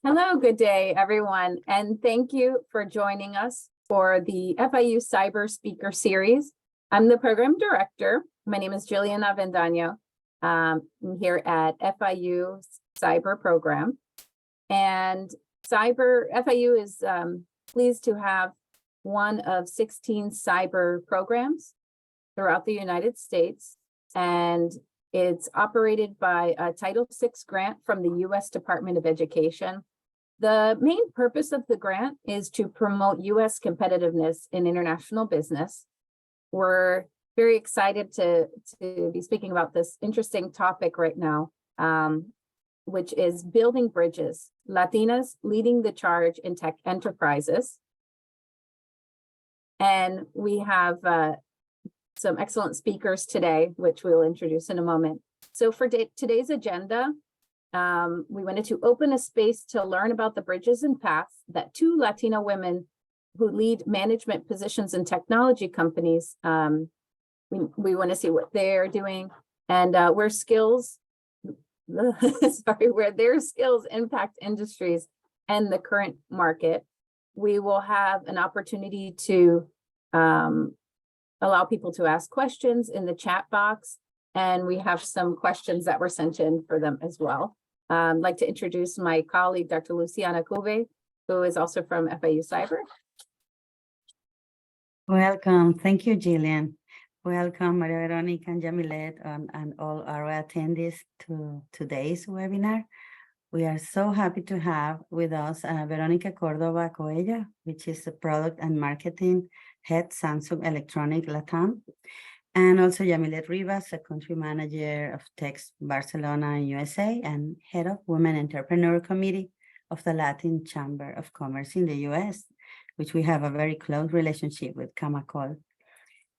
Hello, good day, everyone, and thank you for joining us for the FIU Cyber Speaker Series. I'm the program director. My name is Jillian Avendano. I'm here at FIU Cyber Program. And FIU is pleased to have one of 16 cyber programs throughout the United States. And it's operated by a Title VI grant from the U.S. Department of Education. The main purpose of the grant is to promote U.S. competitiveness in international business. We're very excited to be speaking about this interesting topic right now, which is building bridges, Latinas leading the charge in tech enterprises. And we have some excellent speakers today, which we'll introduce in a moment. So for today's agenda, we wanted to open a space to learn about the bridges and paths that two Latina women who lead management positions in technology companies, we want to see what they're doing and where their skills impact industries and the current market. We will have an opportunity to allow people to ask questions in the chat box, and we have some questions that were sent in for them as well. I'd like to introduce my colleague, Dr. Luciana Kube, who is also from FIU Cyber. Welcome. Thank you, Jillian. Welcome, Verónica and Yamilet, and all our attendees to today's webinar. We are so happy to have with us Verónica Córdova Coello, which is the Product and Marketing Head, Samsung Electronic LATAM. And also Yamilet Rivas, a country manager of TechsBCN USA and head of Women Entrepreneur Committee of the Latin Chamber of Commerce in the US, which we have a very close relationship with Camacol.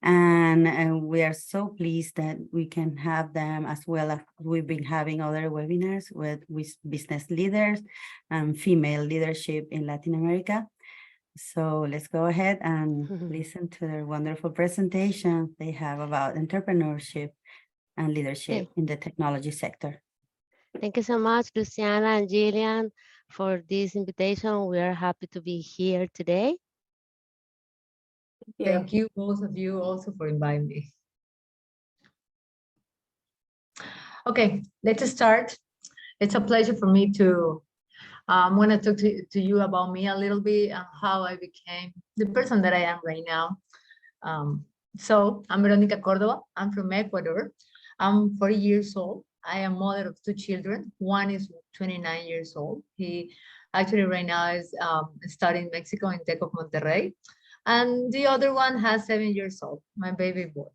And we are so pleased that we can have them, as well as we've been having other webinars with business leaders and female leadership in Latin America. So let's go ahead and listen to their wonderful presentation they have about entrepreneurship and leadership in the technology sector. Thank you so much, Luciana and Jillian, for this invitation. We are happy to be here today. Thank you, both of you, also for inviting me. Okay, let's start. It's a pleasure for me to I want to talk to you about me a little bit and how I became the person that I am right now. So I'm Verónica Córdova. I'm from Ecuador. I'm 40 years old. I am mother of two children. One is 29 years old. He actually right now is studying Mexico in Tech of Monterrey. And the other one has 7 years old, my baby boy.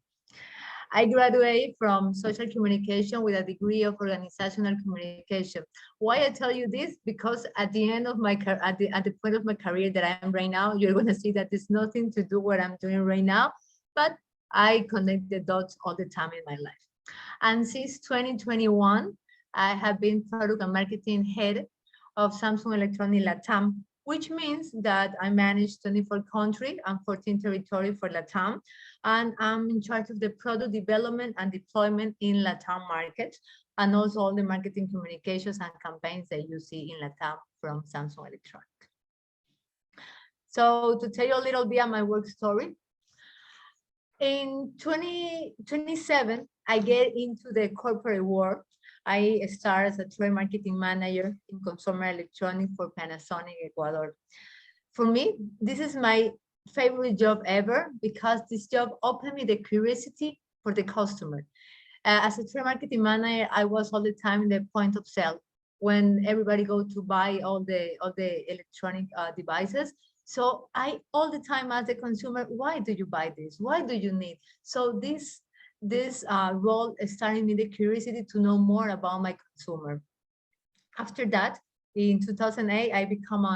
I graduated from social communication with a degree of organizational communication. Why I tell you this? Because at the end of my at the point of my career that I am right now, you're going to see that there's nothing to do what I'm doing right now, but I connect the dots all the time in my life. And since 2021, I have been product and marketing head of Samsung Electronic LATAM, which means that I manage 24 countries and 14 territories for LATAM, and I'm in charge of the product development and deployment in LATAM markets, and also all the marketing communications and campaigns that you see in LATAM from Samsung Electronic. So to tell you a little bit of my work story, in 2027, I get into the corporate world. I started as a trade marketing manager in consumer electronics for Panasonic, Ecuador. For me, this is my favorite job ever because this job opened me the curiosity for the customer. As a trade marketing manager, I was all the time in the point of sale when everybody go to buy all the electronic devices. So I all the time ask the consumer, why do you buy this? Why do you need? So this role started me the curiosity to know more about my consumer. After that, in 2008, I become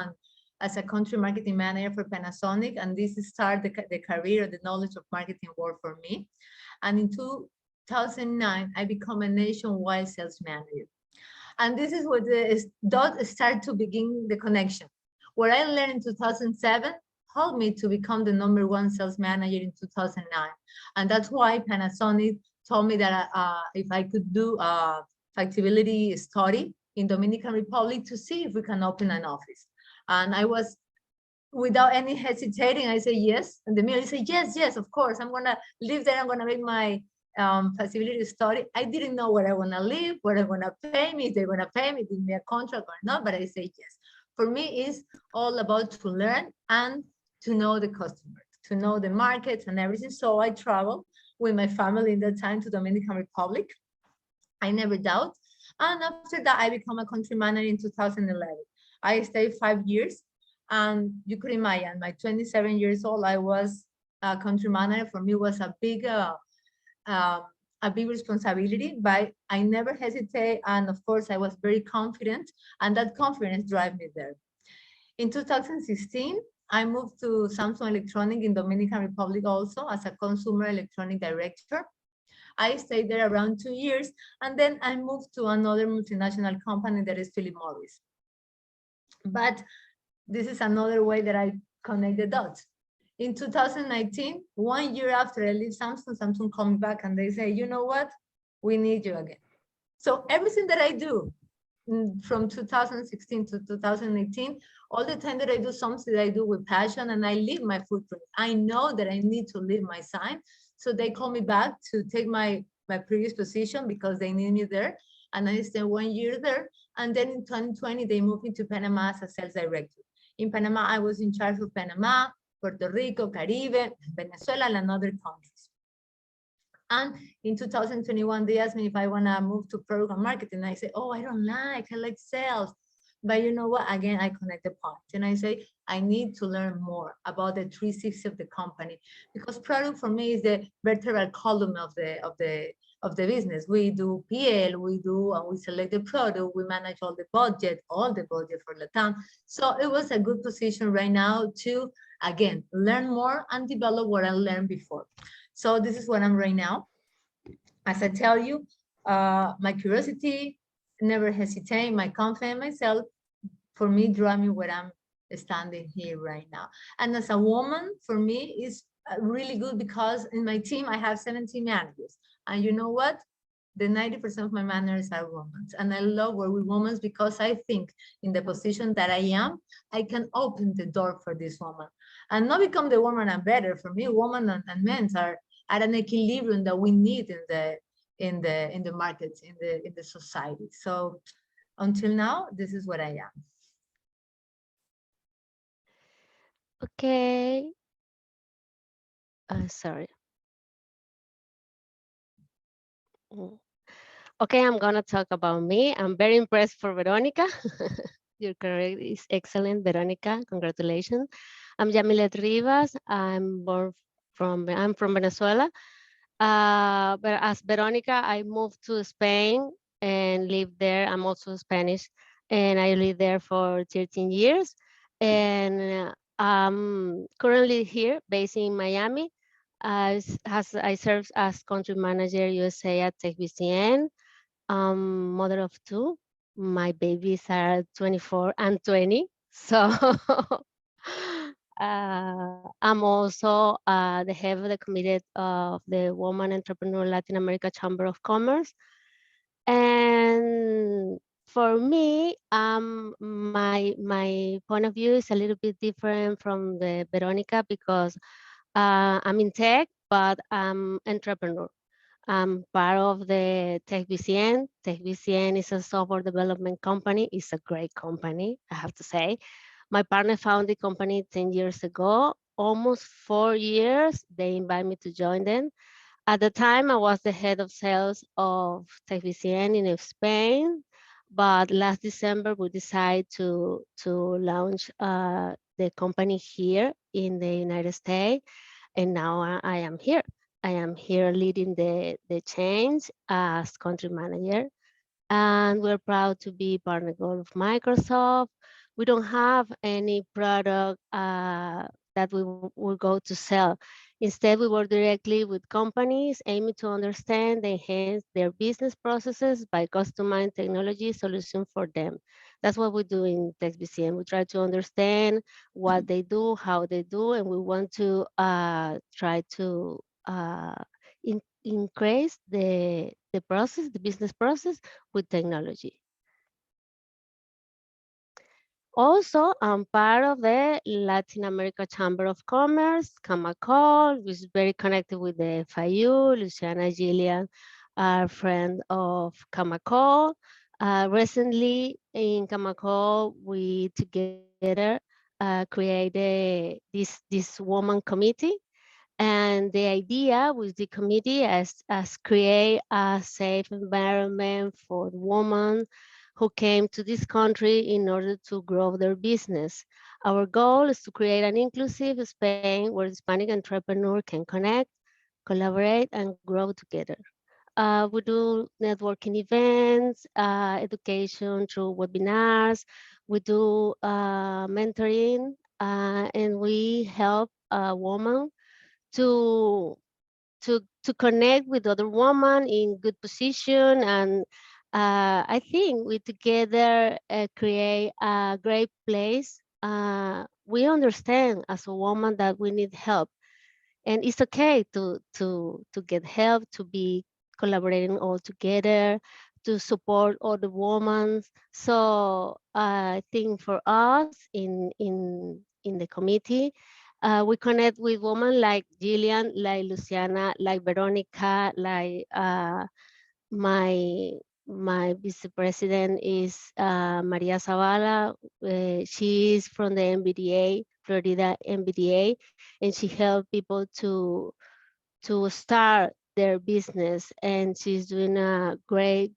as a country marketing manager for Panasonic, and this started the career, the knowledge of marketing world for me. And in 2009, I become a nationwide sales manager. And this is what the dots start to begin the connection. What I learned in 2007 helped me to become the #1 sales manager in 2009. And that's why Panasonic told me that if I could do a factibility study in Dominican Republic to see if we can open an office. And I was, without any hesitating, I said yes. And the middle said, yes, of course. I'm gonna live there. I'm gonna make my feasibility study. I didn't know where I wanna live, where they're gonna pay me, if they're gonna pay me, give me a contract or not, but I say yes. For me, it's all about to learn and to know the customer, to know the markets and everything. So I traveled with my family in that time to Dominican Republic. I never doubt. And after that, I become a country manager in 2011. I stayed 5 years, and you could imagine, my 27 years old, I was a country manager. For me, was a big responsibility, but I never hesitate. And of course, I was very confident, and that confidence drive me there. In 2016, I moved to Samsung Electronic in Dominican Republic also as a consumer electronic director. I stayed there around 2 years, and then I moved to another multinational company that is Philip Morris. But this is another way that I connect the dots. In 2019, 1 year after I leave Samsung, Samsung called me back and they say, you know what? We need you again. So everything that I do from 2016 to 2018, all the time that I do something that I do with passion and I leave my footprint. I know that I need to leave my sign. So they call me back to take my previous position because they need me there. And I stayed 1 year there. And then in 2020, they moved me to Panama as a sales director. In Panama, I was in charge of Panama, Puerto Rico, Caribe, Venezuela, and other countries. And in 2021, they asked me if I want to move to product and marketing. I said, oh, I like sales. But you know what? Again, I connect the points. And I say, I need to learn more about the 360 of the company, because product for me is the vertebral column of the business. We do PL, we select the product, we manage all the budget for LATAM. So it was a good position right now to, again, learn more and develop what I learned before. So this is what I'm right now. As I tell you, my curiosity, never hesitate, my confidence in myself, for me, drive me where I'm standing here right now. And as a woman, for me, it's really good because in my team, I have 17 managers. And you know what? The 90% of my managers are women. And I love working with women because I think in the position that I am, I can open the door for this woman. And not become the woman I'm better. For me, women and men are at an equilibrium that we need in the markets, in the society. So until now, this is what I am. Okay. Sorry. Okay, I'm gonna talk about me. I'm very impressed for Verónica. Your career is excellent, Verónica. Congratulations. I'm Yamilet Rivas. I'm from Venezuela. But as Verónica, I moved to Spain and lived there. I'm also Spanish, and I lived there for 13 years. And I'm currently here, based in Miami. I serve as country manager USA at TechsBCN. Mother of two. My babies are 24 and 20. So I'm also the head of the committee of the Woman Entrepreneur Latin America Chamber of Commerce. And for me, my point of view is a little bit different from the Verónica because I'm in tech, but I'm entrepreneur. I'm part of the TechsBCN. TechsBCN is a software development company. It's a great company, I have to say. My partner founded the company 10 years ago. Almost 4 years, they invited me to join them. At the time, I was the head of sales of TechsBCN in Spain. But last December, we decided to launch the company here in the United States. And now I am here. I am here leading the change as country manager. And we're proud to be partner goal of Microsoft. We don't have any product that we will go to sell. Instead, we work directly with companies aiming to understand and enhance their business processes by customizing technology solutions for them. That's what we do in TechsBCN. We try to understand what they do, how they do, and we want to try to increase the process, the business process with technology. Also, I'm part of the Latin America Chamber of Commerce, Camacol, which is very connected with the FIU. Luciana, Jillian are friend of Camacol. Recently in Camacol, we together created this woman committee. And the idea with the committee as create a safe environment for women who came to this country in order to grow their business. Our goal is to create an inclusive Spain where Hispanic entrepreneurs can connect, collaborate, and grow together. We do networking events, education through webinars. We do mentoring, and we help women to to connect with other women in good position. And I think we together create a great place. We understand as a woman that we need help, and it's okay to get help, to be collaborating all together, to support other women. So I think for us in the committee, we connect with women like Jillian, like Luciana, like Verónica, like my my vice president is Maria Zavala. She is from the MBDA, Florida MBDA, and she helped people to start their business, and she's doing a great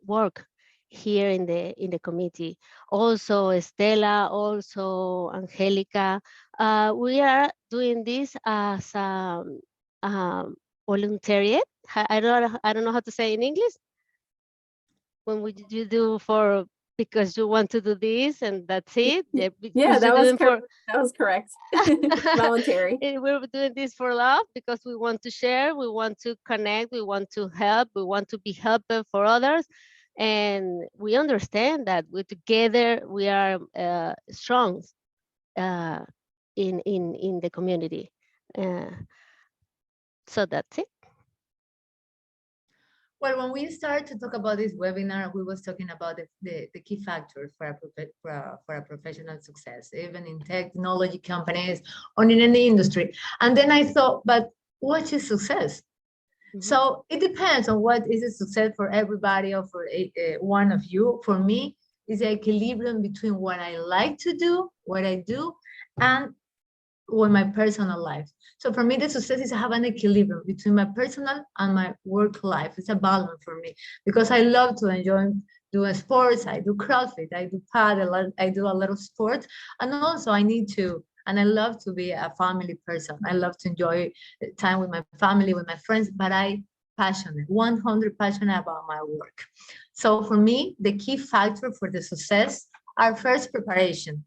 work here in the committee. Also Estela, also Angelica. We are doing this as voluntariat. I don't know how to say in English. When would you do for because you want to do this and that's it? Yeah, Because that you're was doing for that was correct. Voluntary. We're doing this for love because we want to share, we want to connect, we want to help, we want to be helpful for others. And we understand that we together we are strong in the community. So that's it. Well, when we started to talk about this webinar, we was talking about the key factors for a professional success, even in technology companies or in any industry. And then I thought, but what is success? So it depends on what is a success for everybody or for one of you. For me, it's the equilibrium between what I like to do, what I do, and with my personal life. So for me, the success is to have an equilibrium between my personal and my work life. It's a balance for me because I love to enjoy doing sports. I do CrossFit, I do paddle, I do a lot of sports. And also I need to, and I love to be a family person. I love to enjoy time with my family, with my friends, but I passionate, 100 passionate about my work. So for me, the key factor for the success are first preparation,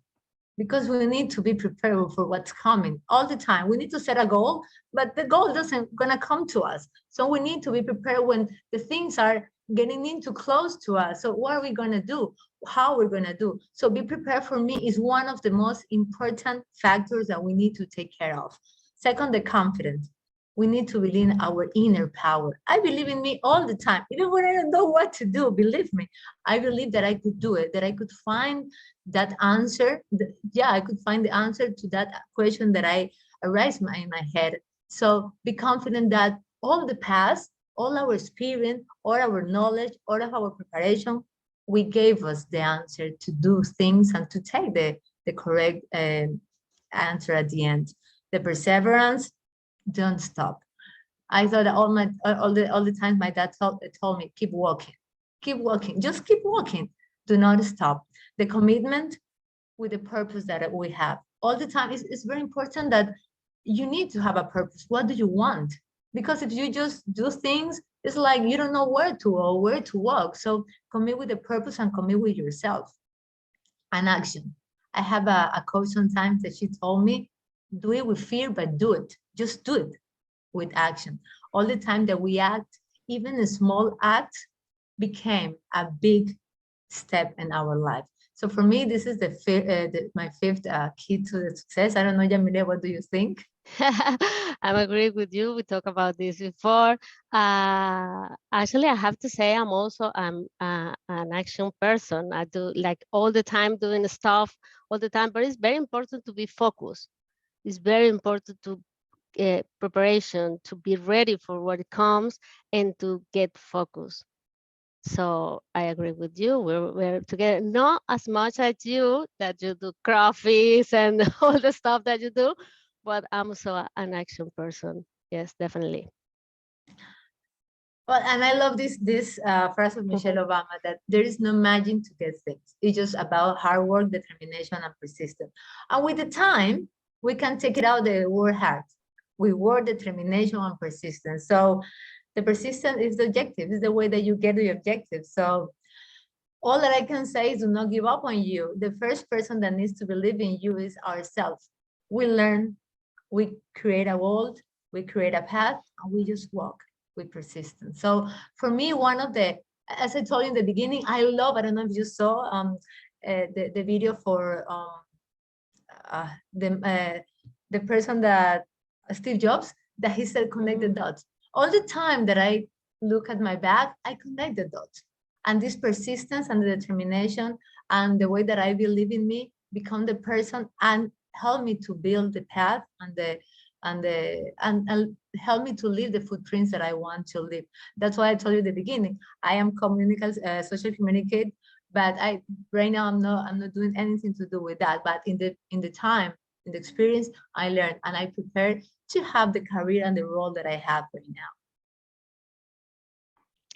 because we need to be prepared for what's coming all the time. We need to set a goal, but the goal doesn't gonna come to us. So we need to be prepared when the things are getting into close to us. So what are we gonna do? How we're gonna do? So be prepared for me is one of the most important factors that we need to take care of. Second, the confidence. We need to believe in our inner power. I believe in me all the time. Even when I don't know what to do, believe me, I believe that I could do it, that I could find that answer. I could find the answer to that question that I arise in my head. So be confident that all the past, all our experience, all our knowledge, all of our preparation, we gave us the answer to do things and to take the correct answer at the end. The perseverance, don't stop. I thought all the times my dad told me, keep walking, just keep walking. Do not stop. The commitment with the purpose that we have all the time is very important. That you need to have a purpose. What do you want? Because if you just do things, it's like you don't know where to go, where to walk. So commit with the purpose and commit with yourself. And action. I have a coach sometimes that she told me, do it with fear, but do it. Just do it with action. All the time that we act, even a small act became a big step in our life. So for me, this is my fifth key to the success. I don't know, Yamilet, what do you think? I'm agree with you. We talked about this before. Actually, I have to say I'm also an action person. I do like all the time doing stuff all the time, but it's very important to be focused. It's very important to preparation, to be ready for what it comes and to get focused. So I agree with you. We're together, not as much as you that you do graphics and all the stuff that you do, but I'm also an action person. Yes, definitely. Well, and I love this phrase of Michelle Obama that there is no magic to get things. It's just about hard work, determination, and persistence. And with the time, we can take it out the word hard. We work, determination, and persistence. So the persistence is the objective, is the way that you get the objective. So all that I can say is do not give up on you. The first person that needs to believe in you is ourselves. We learn, we create a world, we create a path, and we just walk with persistence. So for me, one of the, as I told you in the beginning, I don't know if you saw the video for the person that, Steve Jobs, that he said, connect the dots. All the time that I look at my back, I connect the dots. And this persistence and the determination and the way that I believe in me become the person and help me to build the path and help me to leave the footprints that I want to leave. That's why I told you at the beginning, I am social communicate, but right now I'm not doing anything to do with that. But in the time, in the experience, I learned and I prepared to have the career and the role that I have right now.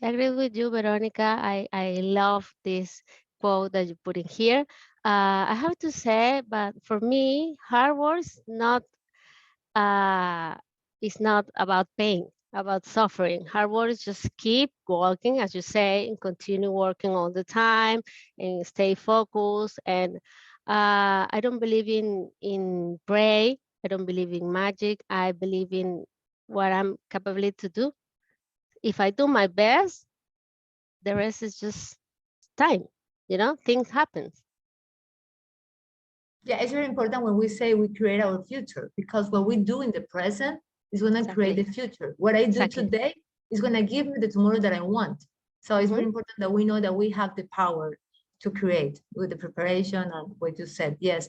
I agree with you, Veronica. I love this quote that you put in here. I have to say, but for me, hard work is not about pain, about suffering. Hard work is just keep working, as you say, and continue working all the time and stay focused. And I don't believe in pray. I don't believe in magic. I believe in what I'm capable to do. If I do my best, the rest is just time. Things happen. Yeah, it's very important when we say we create our future, because what we do in the present is going to create the future. What I do today is going to give me the tomorrow that I want. So it's very important that we know that we have the power to create with the preparation and what you said. Yes.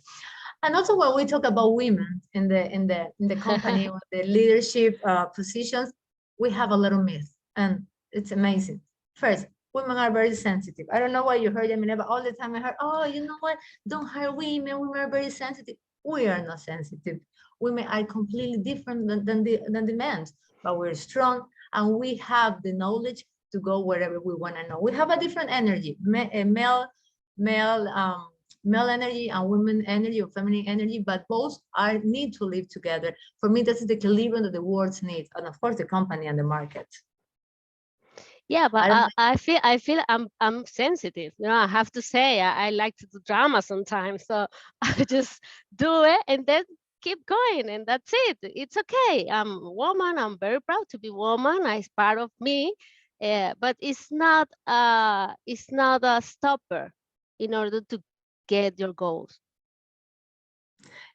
And also when we talk about women in the company or the leadership positions, we have a lot of myths, and it's amazing. First, women are very sensitive. I don't know why you heard them, but all the time I heard, oh, you know what? Don't hire women. Women are very sensitive. We are not sensitive. Women are completely different than the men, but we're strong and we have the knowledge to go wherever we want to know. We have a different energy, male energy and women energy or feminine energy, but both need to live together. For me, that's the equilibrium that the world needs, and of course the company and the market. Yeah, but I feel I'm sensitive. I have to say I like to do drama sometimes, so I just do it and then keep going, and that's it. It's okay. I'm a woman. I'm very proud to be a woman. It's part of me, but it's not a stopper in order to get your goals.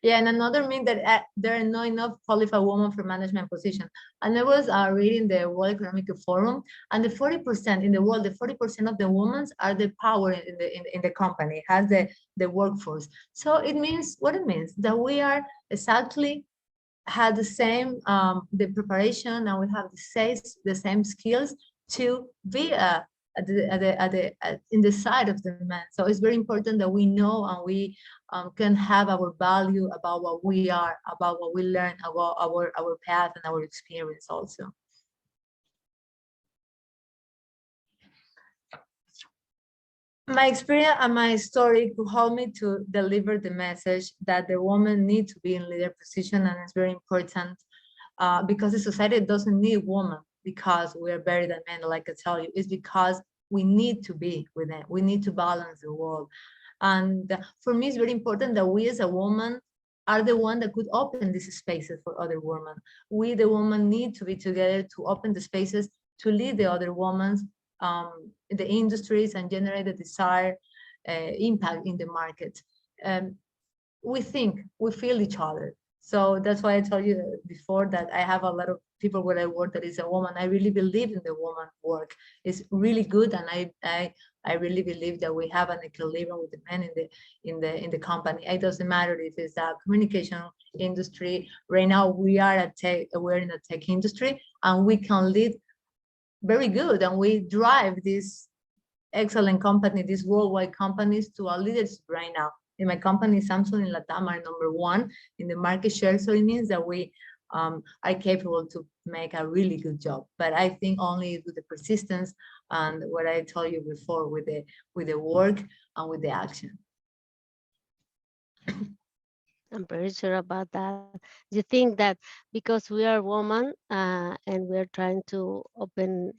Yeah, and another mean that there are not enough qualified women for management position. And I was reading the World Economic Forum, and the 40% in the world, the 40% of the women are the power in the company, has the workforce. So it means, what it means, that we are exactly had the same the preparation, and we have the same skills to be in the side of the man. So it's very important that we know and we can have our value about what we are, about what we learn, about our path and our experience also. My experience and my story could help me to deliver the message that the woman needs to be in leader position, and it's very important because the society doesn't need women because we are better than men, like I tell you. It's because we need to be with them. We need to balance the world. And for me, it's very important that we as a woman are the one that could open these spaces for other women. We, the woman, need to be together to open the spaces to lead the other women the industries and generate the desired impact in the market. We feel each other. So that's why I told you before that I have a lot of people where I work that is a woman. I really believe in the woman work. It's really good, and I really believe that we have an equilibrium with the men in the company. It doesn't matter if it's a communication industry. Right now we're in a tech industry, and we can lead very good, and we drive this excellent company, these worldwide companies to our leadership right now. In my company, Samsung and LATAM are #1 in the market share. So it means that we are capable to make a really good job. But I think only with the persistence and what I told you before, with the work and with the action. I'm pretty sure about that. Do you think that because we are women and we're trying to open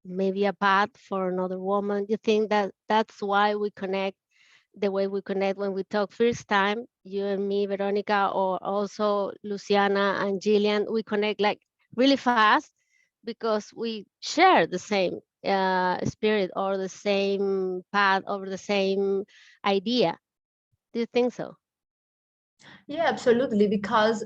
maybe a path for another woman, do you think that that's why we connect the way we connect when we talk first time, you and me, Verónica, or also Luciana and Jillian, we connect like really fast because we share the same spirit or the same path or the same idea. Do you think so? Yeah, absolutely, because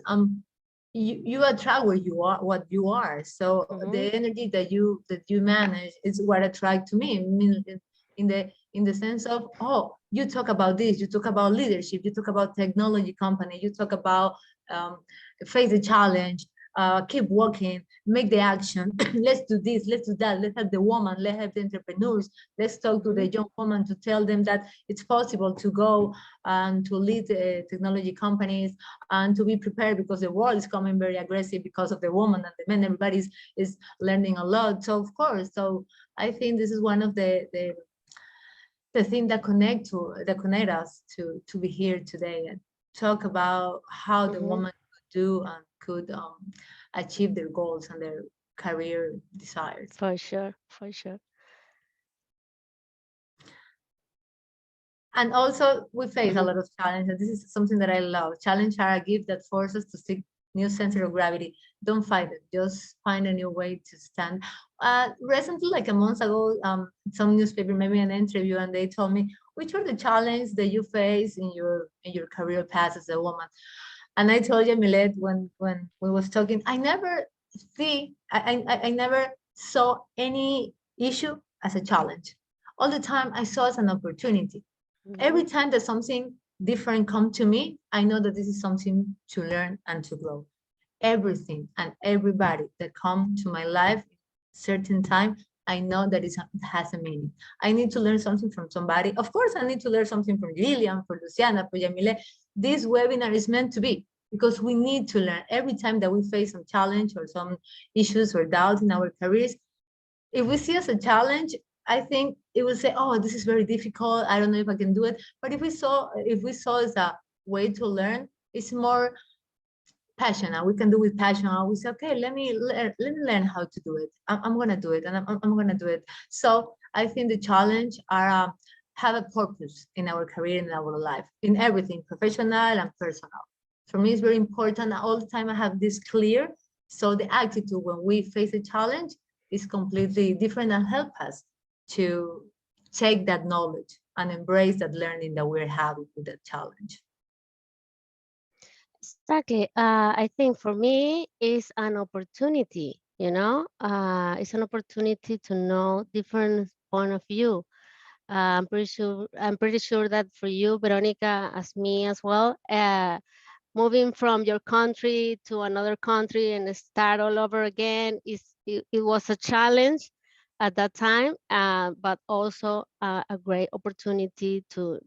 you attract what you are. So the energy that you manage is what attract to me. I mean, in the sense of, oh, you talk about this, you talk about leadership, you talk about technology company, you talk about face the challenge, keep working, make the action. Let's do this, let's do that. Let's have the woman, let's have the entrepreneurs. Let's talk to the young woman to tell them that it's possible to go and to lead technology companies and to be prepared, because the world is coming very aggressive because of the woman and the men. Everybody is learning a lot. So of course, so I think this is one of the thing that connect us to be here today and talk about how the woman could do and could achieve their goals and their career desires. For sure, for sure. And also we face a lot of challenges. This is something that I love. Challenges are a gift that forces us to seek new center of gravity. Don't fight it, just find a new way to stand. Recently, like a month ago, some newspaper made me an interview, and they told me, which are the challenges that you face in your career path as a woman? And I told Yamilet when we was talking, I never saw any issue as a challenge. All the time I saw it as an opportunity. Every time that something different come to me, I know that this is something to learn and to grow. Everything and everybody that come to my life certain time, I know that it has a meaning. I need to learn something from somebody. Of course, I need to learn something from Jillian, for Luciana, for Yamilet. This webinar is meant to be, because we need to learn every time that we face some challenge or some issues or doubts in our careers. If we see as a challenge, I think it will say, oh, this is very difficult. I don't know if I can do it. But if we saw as a way to learn, it's more passionate. We can do with passion. We say, okay, let me learn how to do it. I'm going to do it, and I'm going to do it. So I think the challenge are have a purpose in our career, in our life, in everything, professional and personal. For me, it's very important. All the time I have this clear. So the attitude when we face a challenge is completely different and help us to take that knowledge and embrace that learning that we're having with that challenge. Exactly. I think for me, it's an opportunity, you know, it's an opportunity to know different point of view. I'm pretty sure that for you, Verónica, as me as well, moving from your country to another country and start all over again, it was a challenge at that time, but also a great opportunity to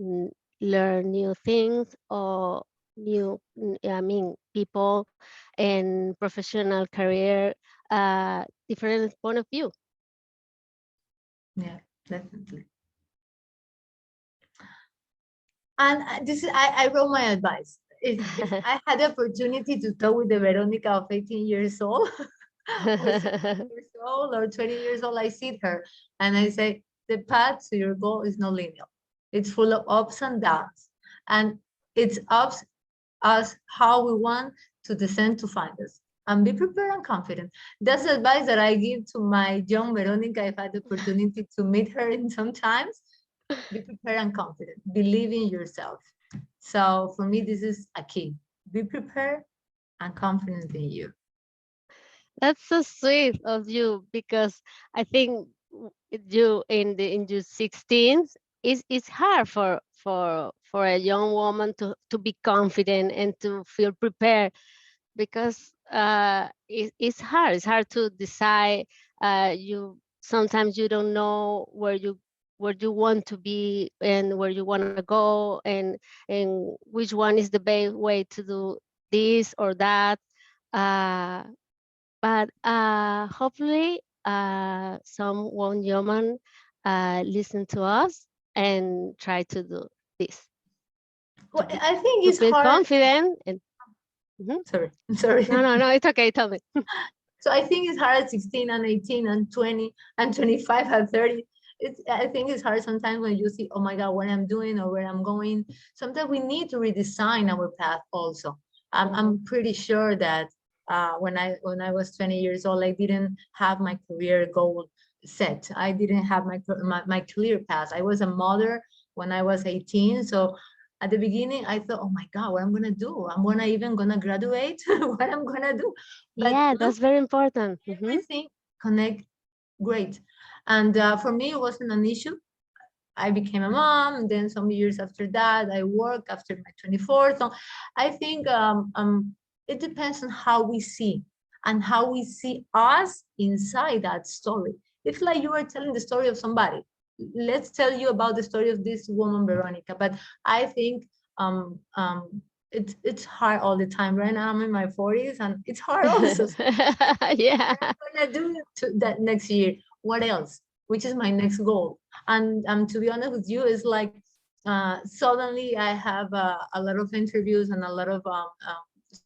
learn new things or people and professional career, different point of view. Yeah, definitely. And this is, I wrote my advice. If I had the opportunity to talk with the Verónica of 18 years old, or 16 years old or 20 years old, I see her and I say, the path to your goal is not linear. It's full of ups and downs. And it's us how we want to descend to find us. and be prepared and confident. That's the advice that I give to my young Verónica if I had the opportunity to meet her in sometimes. Be prepared and confident. Believe in yourself. So for me, this is a key. Be prepared and confident in you. That's so sweet of you, because I think you in your 16s, it's hard for a young woman to be confident and to feel prepared, because it's hard. It's hard to decide. You sometimes you don't know where you want to be and where you want to go, and which one is the best way to do this or that. But hopefully some one human listen to us and try to do this. Well, I think To it's feel hard. confident and Sorry. no, it's okay, tell me. So I think it's hard at 16 and 18 and 20 and 25 and 30. I think it's hard sometimes when you see, oh my God, what I'm doing or where I'm going. Sometimes we need to redesign our path also. I'm pretty sure that when I was 20 years old, I didn't have my career goal set. I didn't have my clear path. I was a mother when I was 18. So at the beginning, I thought, oh my God, what I'm gonna do? Even gonna graduate? What I'm gonna do? But Yeah, that's very important. everything connect great. And for me, it wasn't an issue. I became a mom, and then some years after that, I work after my 24th. So I think it depends on how we see and how we see us inside that story. It's like you are telling the story of somebody. Let's tell you about the story of this woman, Verónica. But I think it's hard all the time. Right now, I'm in my 40s, and it's hard also. Yeah. I'm gonna do that next year. What else? Which is my next goal? And to be honest with you, it's like suddenly I have a lot of interviews and a lot of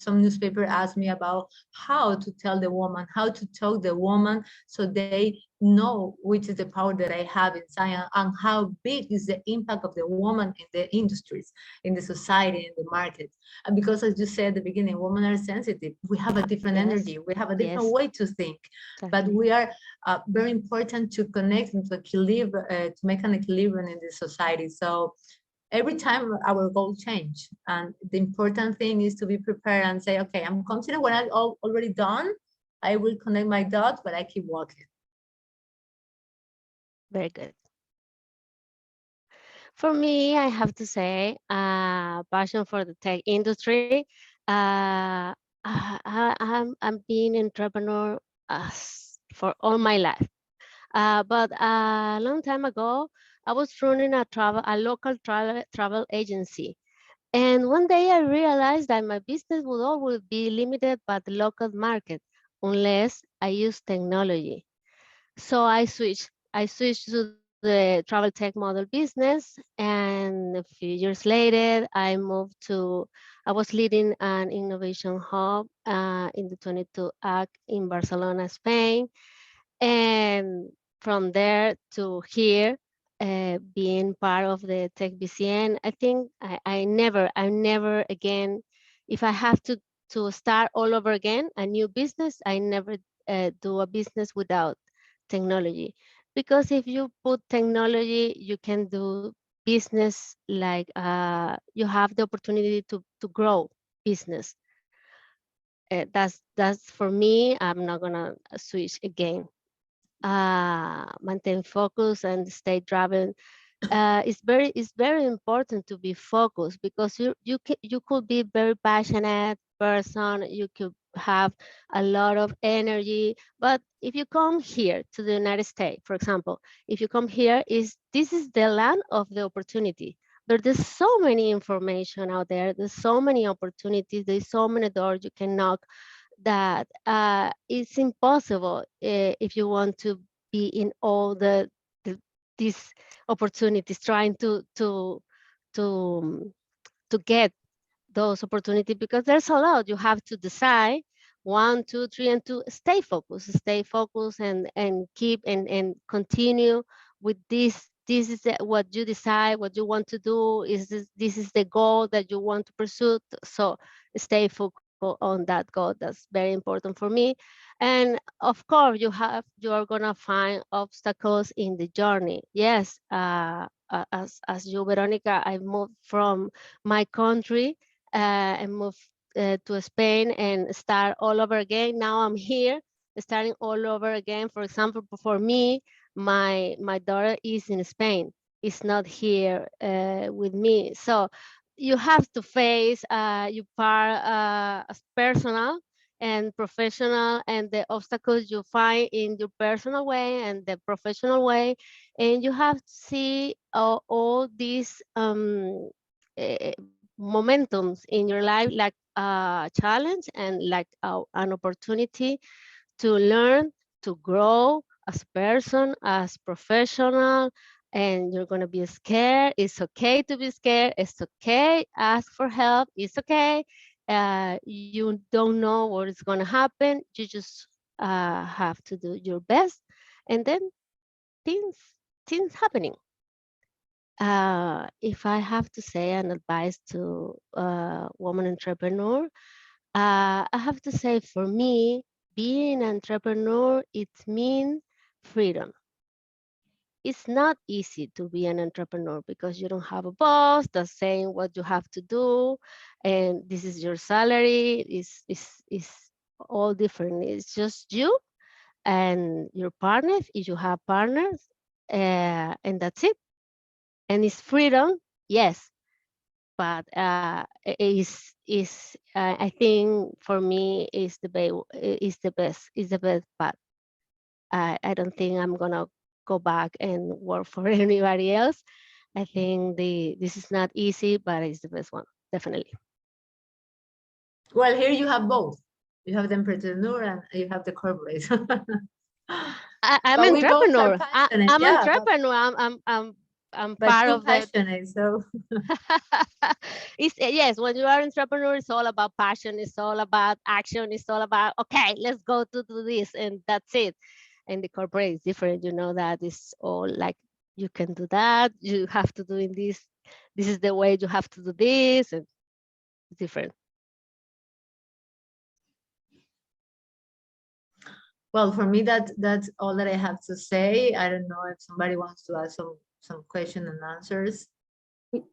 some newspaper asked me about how to tell the woman, how to talk the woman, so they know which is the power that I have inside and how big is the impact of the woman in the industries, in the society, in the market. And because as you said at the beginning, women are sensitive. We have a different energy. We have a different way to think, but we are very important to connect and to make an equilibrium in the society. So every time our goal change, and the important thing is to be prepared and say, okay, I'm confident when I've already done, I will connect my dots, but I keep walking. Very good. For me, I have to say, passion for the tech industry. I'm being entrepreneur for all my life. But a long time ago, I was running a local travel agency. And one day I realized that my business would always be limited by the local market unless I use technology. So I switched to the travel tech model business. And a few years later, I was leading an innovation hub in the 22 AC in Barcelona, Spain. And from there to here, being part of the TechsBCN, I think I never again, if I have to start all over again, a new business, I never do a business without technology. Because if you put technology, you can do business like you have the opportunity to grow business. That's for me. I'm not gonna switch again. Maintain focus and stay driven. It's very important to be focused, because you could be very passionate person, you could have a lot of energy, but if you come here to the United States, for example, if you come here, this is the land of the opportunity. There's so many information out there, there's so many opportunities, there's so many doors you can knock, that it's impossible if you want to be in all these opportunities, trying to get those opportunities, because there's a lot. You have to decide 1, 2, 3, and to stay focused and keep and continue with this. This is what you decide, what you want to do. This is the goal that you want to pursue. So stay focused. successful on that goal. That's very important for me. And of course, you are gonna find obstacles in the journey. Yes, as you, Veronica, I moved from my country and moved to Spain and start all over again. Now I'm here, starting all over again. For example, for me, my daughter is in Spain. It's not here with me. So you have to face your part as personal and professional, and the obstacles you find in your personal way and the professional way. And you have to see all these momentums in your life like a challenge and like an opportunity to learn, to grow as person, as professional. And you're going to be scared. It's okay to be scared. It's okay. Ask for help. It's okay. You don't know what is going to happen. You just have to do your best, and then things happening. If I have to say an advice to a woman entrepreneur, I have to say, for me, being an entrepreneur, it means freedom. It's not easy to be an entrepreneur because you don't have a boss that's saying what you have to do, and this is your salary. Is all different. It's just you and your partner, if you have partners, and that's it. And it's freedom, yes, but I think for me is the best part. I don't think I'm gonna go back and work for anybody else. I think this is not easy, but it's the best one, definitely. Well, here you have both. You have the entrepreneur and you have the corporate. I'm But we both are entrepreneur. passionate, I'm yeah, entrepreneur. I'm but part too of the. passionate, so. Yes, when you are entrepreneur, it's all about passion. It's all about action. It's all about, okay, let's go to do this, and that's it. And the corporate is different. You know that it's all like, you can do that. You have to do in this. This is the way you have to do this, and it's different. Well, for me, that's all that I have to say. I don't know if somebody wants to ask some question and answers.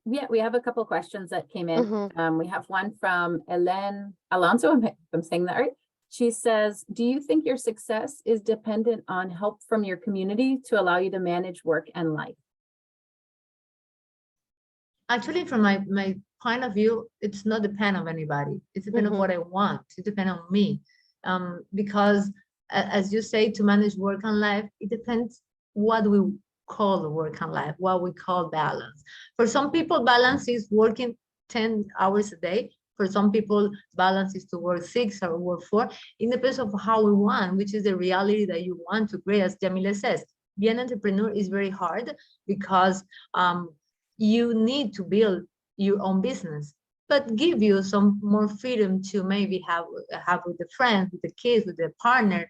Yeah, we have a couple questions that came in. Mhm. We have one from Ellen Alonso, if I'm saying that right. She says, do you think your success is dependent on help from your community to allow you to manage work and life? Actually, from my point of view, it's not depend on anybody. It's depend on what I want. It depends on me. Because as you say, to manage work and life, it depends what we call work and life, what we call balance. For some people, balance is working 10 hours a day. For some people, balance is to work 6 or work 4. It depends on how we want, which is the reality that you want to create. As Yamilet says, being an entrepreneur is very hard because you need to build your own business, but give you some more freedom to maybe have with the friends, with the kids, with the partner.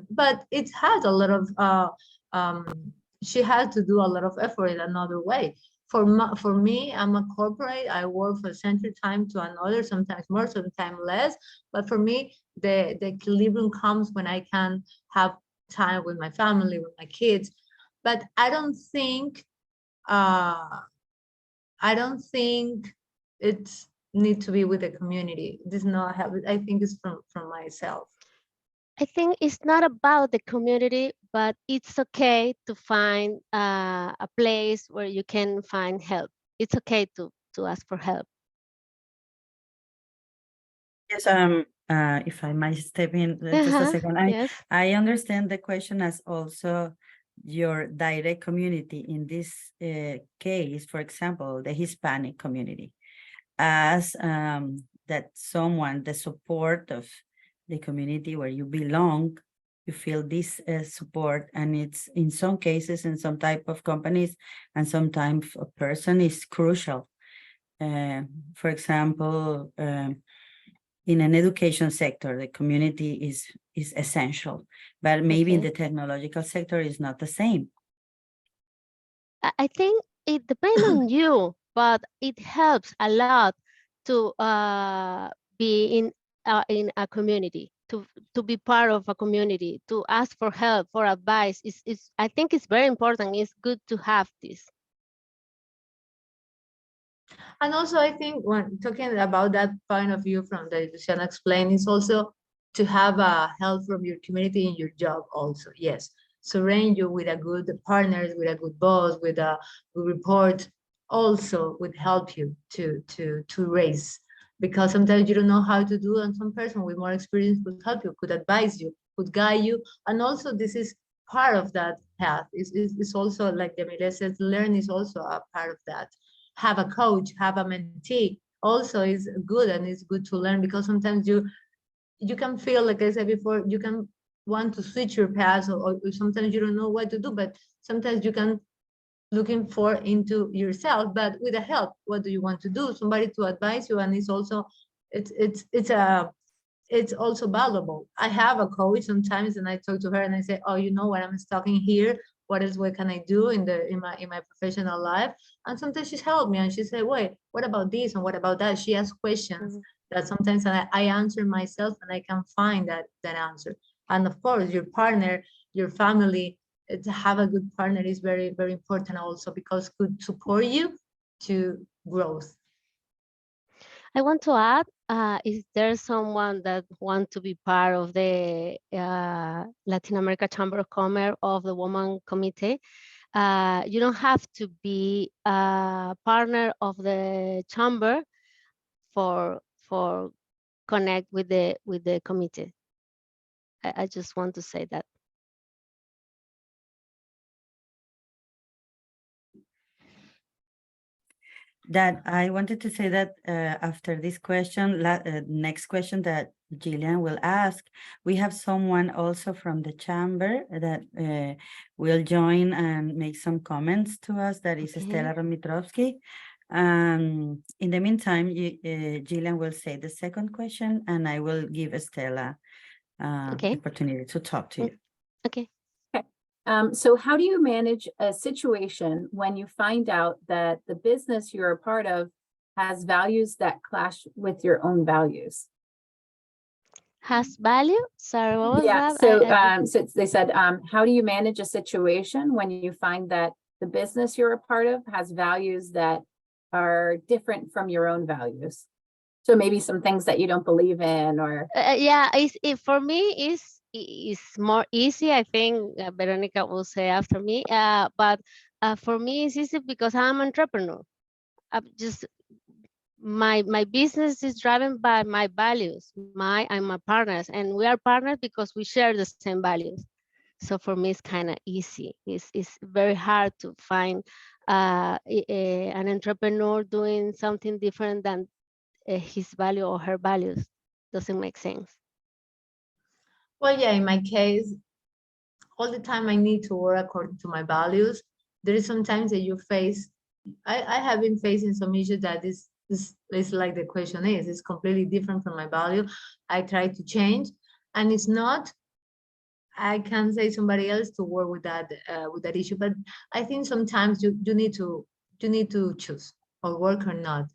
But it has a lot of, she had to do a lot of effort in another way. For me, I'm a corporate. I work from center time to another, sometimes more, sometimes less. But for me, the equilibrium comes when I can have time with my family, with my kids. But I don't think it needs to be with the community. This is not how I think it's from myself. I think it's not about the community, but it's okay to find a place where you can find help. It's okay to ask for help. Yes, if I might step in just a second. Yes. I understand the question as also your direct community. In this case, for example, the Hispanic community, as that someone, the support of the community where you belong, you feel this support, and it's in some cases, in some type of companies, and sometimes a person is crucial. For example, in an education sector, the community is essential, but maybe in the technological sector is not the same. I think it depends on you, but it helps a lot to be in a community, to be part of a community, to ask for help, for advice. I think it's very important. It's good to have this. And also, I think when talking about that point of view from the Luciana explained, is also to have help from your community in your job also. Yes, surround you with a good partners, with a good boss, with a good report, also would help you to raise, because sometimes you don't know how to do, and some person with more experience could help you, could advise you, could guide you. And also this is part of that path. It's also, like Yamilet says, learn is also a part of that. Have a coach, have a mentee also is good, and it's good to learn, because sometimes you can feel, like I said before, you can want to switch your path, or sometimes you don't know what to do, but sometimes you can looking for into yourself, but with a help. What do you want to do? Somebody to advise you, and it's also it's also valuable. I have a coach sometimes, and I talk to her and I say, oh, you know what, I'm stuck in here. What can I do in my professional life? And sometimes she's helped me, and she said, wait, what about this and what about that? She asks questions that sometimes I answer myself, and I can find that answer. And of course, your partner, your family, to have a good partner is very, very important also, because could support you to growth. I want to add, is there someone that want to be part of the Latin America Chamber of Commerce of the Women Committee? You don't have to be a partner of the chamber for connect with the committee. I just want to say that. That I wanted to say that after this question, next question that Jillian will ask, we have someone also from the chamber that will join and make some comments to us. That is Stella Romitrovsky. In the meantime, Jillian will say the second question, and I will give Stella the opportunity to talk to you. Okay. So how do you manage a situation when you find out that the business you're a part of has values that clash with your own values? Has value? Sorry, what was that? So they said, how do you manage a situation when you find that the business you're a part of has values that are different from your own values? So maybe some things that you don't believe in, or for me it's more easy. I think Verónica will say after me. But for me it's easy because I'm an entrepreneur. My business is driven by my values, and my partners, and we are partners because we share the same values. So for me, it's kind of easy. It's very hard to find an entrepreneur doing something different than his value or her values. Doesn't make sense. Well, yeah, in my case, all the time I need to work according to my values. There is sometimes that you face, I have been facing some issues that is like the question is, it's completely different from my value. I try to change, and it's not, I can say somebody else to work with that issue, but I think sometimes you need to choose or work or not.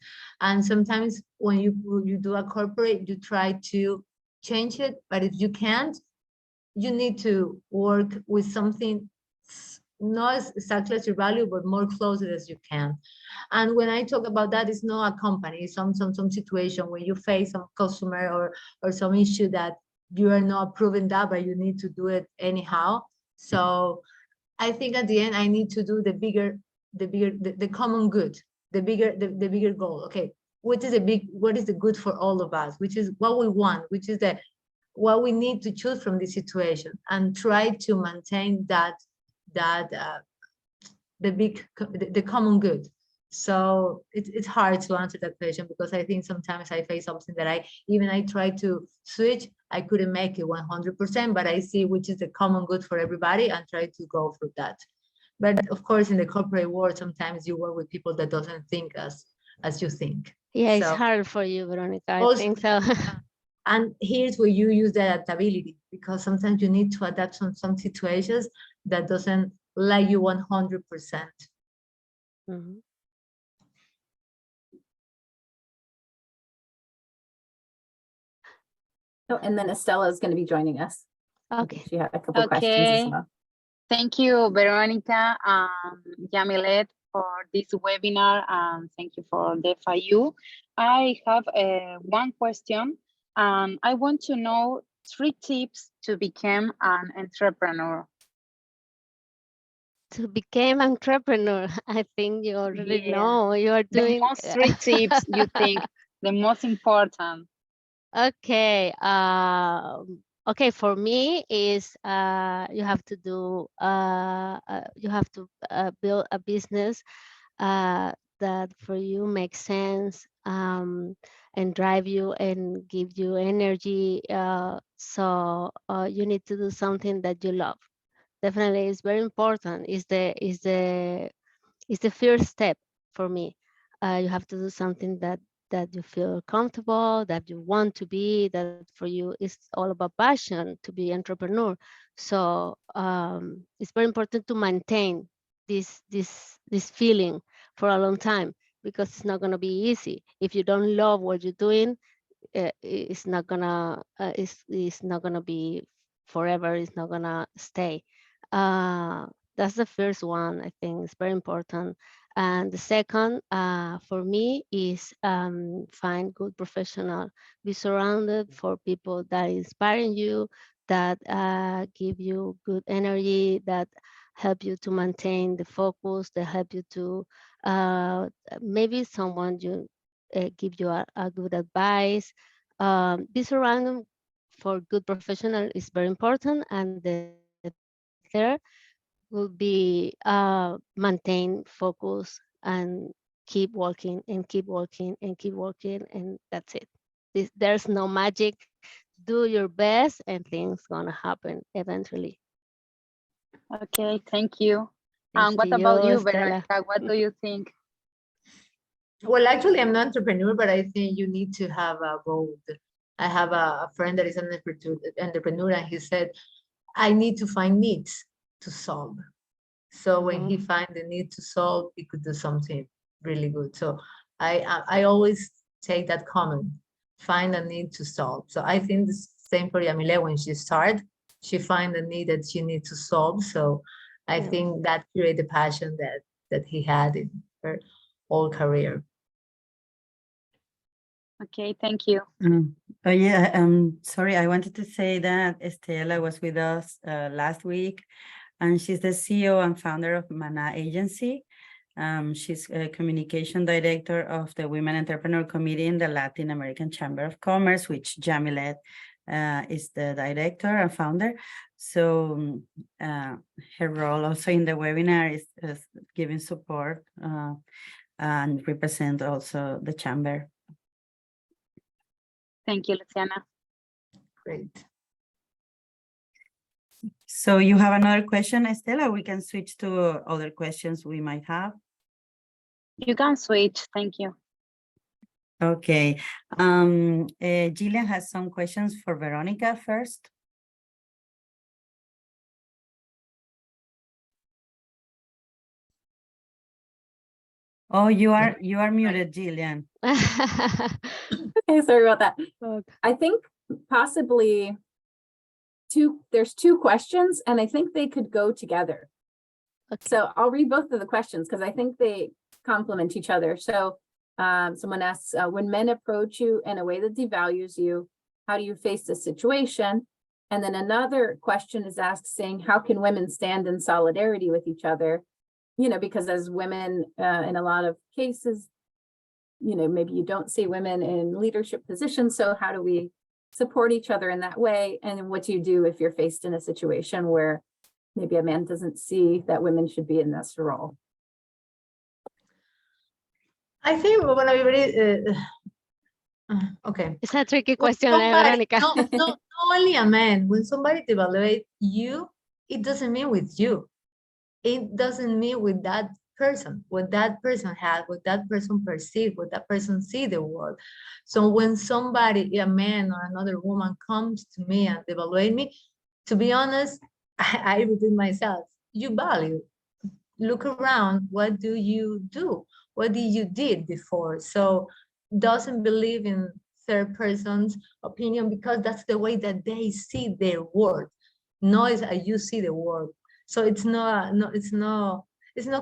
And sometimes when you do a corporate, you try to change it, but if you can't, you need to work with something not exactly as your value, but more closer as you can. And when I talk about that, it's not a company, it's some situation where you face some customer or some issue that you are not proving that, but you need to do it anyhow. So I think at the end, I need to do the common good, the bigger goal. Okay, what is the good for all of us, which is what we want, which is what we need to choose from this situation, and try to maintain the common good. So it's hard to answer that question, because I think sometimes I face something that I try to switch, I couldn't make it 100%, but I see which is the common good for everybody and try to go for that. But of course, in the corporate world, sometimes you work with people that doesn't think as you think. Yeah, it's hard for you, Verónica. I think so. And here's where you use the adaptability, because sometimes you need to adapt some situations that doesn't like you 100%. Oh, and then Estella is going to be joining us. Okay. She had a couple questions as Okay. well. Thank you, Verónica, Yamilet, for this webinar. Thank you for the FIU. I have one question. I want to know 3 tips to become an entrepreneur. To become entrepreneur, I think you already Yeah. know you are The doing. most 3 tips you think the most important. Okay. Okay. For me, is you have to do you have to build a business that for you makes sense, and drive you and give you energy. So you need to do something that you love. Definitely, it's very important. Is the first step for me. You have to do something that you feel comfortable, that you want to be, that for you is all about passion to be entrepreneur. So it's very important to maintain this feeling for a long time, because it's not going to be easy. If you don't love what you're doing, it's not gonna it's not gonna be forever. It's not gonna stay. That's the first one. I think it's very important. And the second, for me, is find good professional. Be surrounded for people that inspire you, that give you good energy, that help you to maintain the focus, that help you to maybe someone you give you a good advice. Be surrounded for good professional is very important. And the third will be maintain focus and keep working and keep working and keep working, and that's it. There's no magic. Do your best and things gonna happen eventually. Okay, thank you. Thanks What to about you, you, Stella. Verónica? What do you think? Well, actually, I'm not an entrepreneur, but I think you need to have a road. I have a friend that is an entrepreneur, and he said, I need to find needs to solve. So when he find the need to solve, he could do something really good. So I always take that comment, find a need to solve. So I think the same for Yamilet. When she started, she find the need that she needs to solve. So I think that created the passion that he had in her whole career. Okay, thank you. Oh yeah, sorry, I wanted to say that Estela was with us last week, and she's the CEO and founder of Mana Agency. She's a communication director of the Women Entrepreneur Committee in the Latin American Chamber of Commerce, which Yamilet is the director and founder. So her role also in the webinar is giving support and represent also the chamber. Thank you, Luciana. Great. So you have another question, Estela? We can switch to other questions we might have. You can switch. Thank you. Okay. Jillian has some questions for Verónica first. Oh, you are muted, Jillian. Okay, sorry about that. I think possibly there's 2 questions, and I think they could go together. Okay. So I'll read both of the questions because I think they complement each other. So someone asks, when men approach you in a way that devalues you, how do you face this situation? And then another question is asked saying, how can women stand in solidarity with each other? You know, because as women, in a lot of cases, you know, maybe you don't see women in leadership positions. So how do we support each other in that way? And what do you do if you're faced in a situation where maybe a man doesn't see that women should be in this role? I think we're gonna be very okay. It's a tricky When question, somebody, Verónica. not only a man, when somebody devaluates you, it doesn't mean with you. It doesn't mean with that person, what that person has, what that person perceives, what that person see the world. So when somebody, a man or another woman comes to me and devaluate me, to be honest, I repeat myself, you value. Look around, what do you do? What did you did before? So doesn't believe in third person's opinion, because that's the way that they see their world. No, is you see the world. So it's not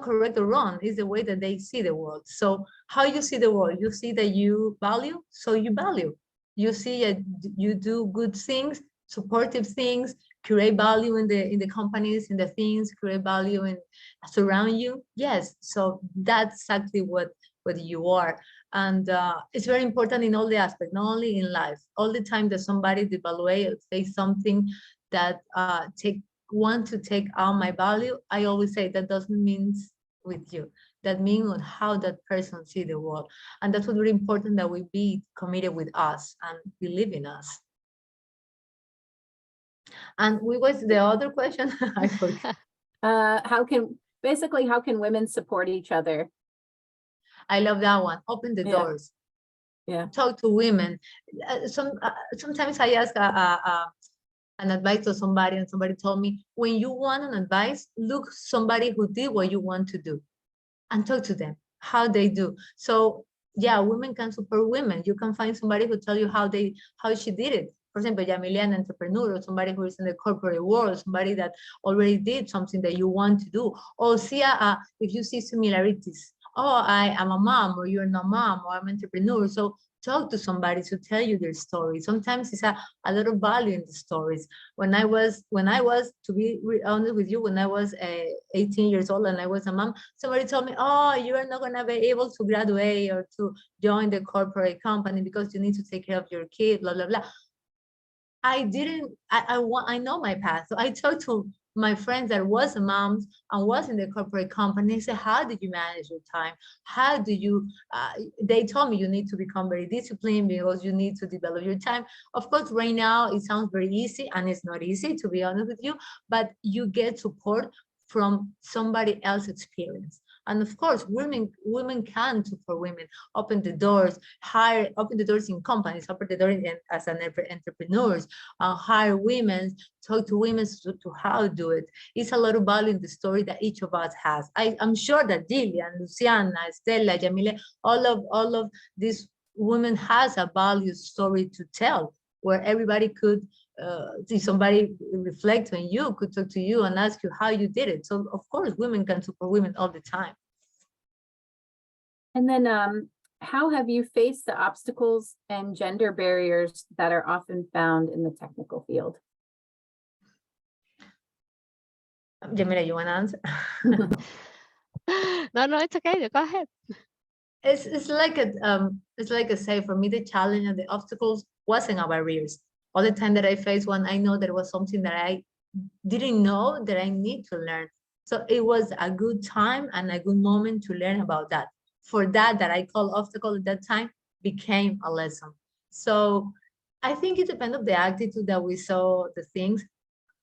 correct or wrong. It's the way that they see the world. So how you see the world, you see that you value, so you value. You see that you do good things, supportive things, create value in the companies, in the things, create value and surround you. Yes, so that's exactly what you are. And it's very important in all the aspects, not only in life. All the time that somebody devaluate or say something that want to take out my value, I always say that doesn't mean with you. That means on how that person see the world. And that's what's very important, that we be committed with us and believe in us. And what was the other question? I forgot. How can women support each other? I love that one. Open the doors. Yeah. Talk to women. Sometimes I ask an advice to somebody, and somebody told me, when you want an advice, look somebody who did what you want to do and talk to them, how they do. So yeah, women can support women. You can find somebody who tell you how she did it. For example, Yamilet, an entrepreneur, or somebody who is in the corporate world, somebody that already did something that you want to do. Or see, if you see similarities. Oh, I am a mom, or you're not a mom, or I'm an entrepreneur. So talk to somebody to tell you their story. Sometimes it's a lot of value in the stories. When I was, to be honest with you, when I was 18 years old and I was a mom, somebody told me, oh, you are not gonna be able to graduate or to join the corporate company because you need to take care of your kid, blah, blah, blah. I know my path. So I talked to my friends that was a mom and was in the corporate company. I said, how did you manage your time? How do you, they told me you need to become very disciplined because you need to develop your time. Of course, right now it sounds very easy, and it's not easy, to be honest with you, but you get support from somebody else's experience. And of course, women can support women, open the doors, open the doors in companies, open the door as an entrepreneurs, hire women, talk to women to how to do it. It's a lot of value in the story that each of us has. I'm sure that Jillian, Luciana, Stella, Yamilet, all of these women has a value story to tell, where everybody could, if somebody reflect on you, could talk to you and ask you how you did it. So of course, women can support women all the time. And then how have you faced the obstacles and gender barriers that are often found in the technical field? Yamila, you want to answer? No, it's okay. Go ahead. It's like a say, for me, the challenge and the obstacles wasn't our barriers. All the time that I faced one, I know there was something that I didn't know that I need to learn. So it was a good time and a good moment to learn about that. For that I call obstacle at that time became a lesson. So I think it depends on the attitude that we saw the things.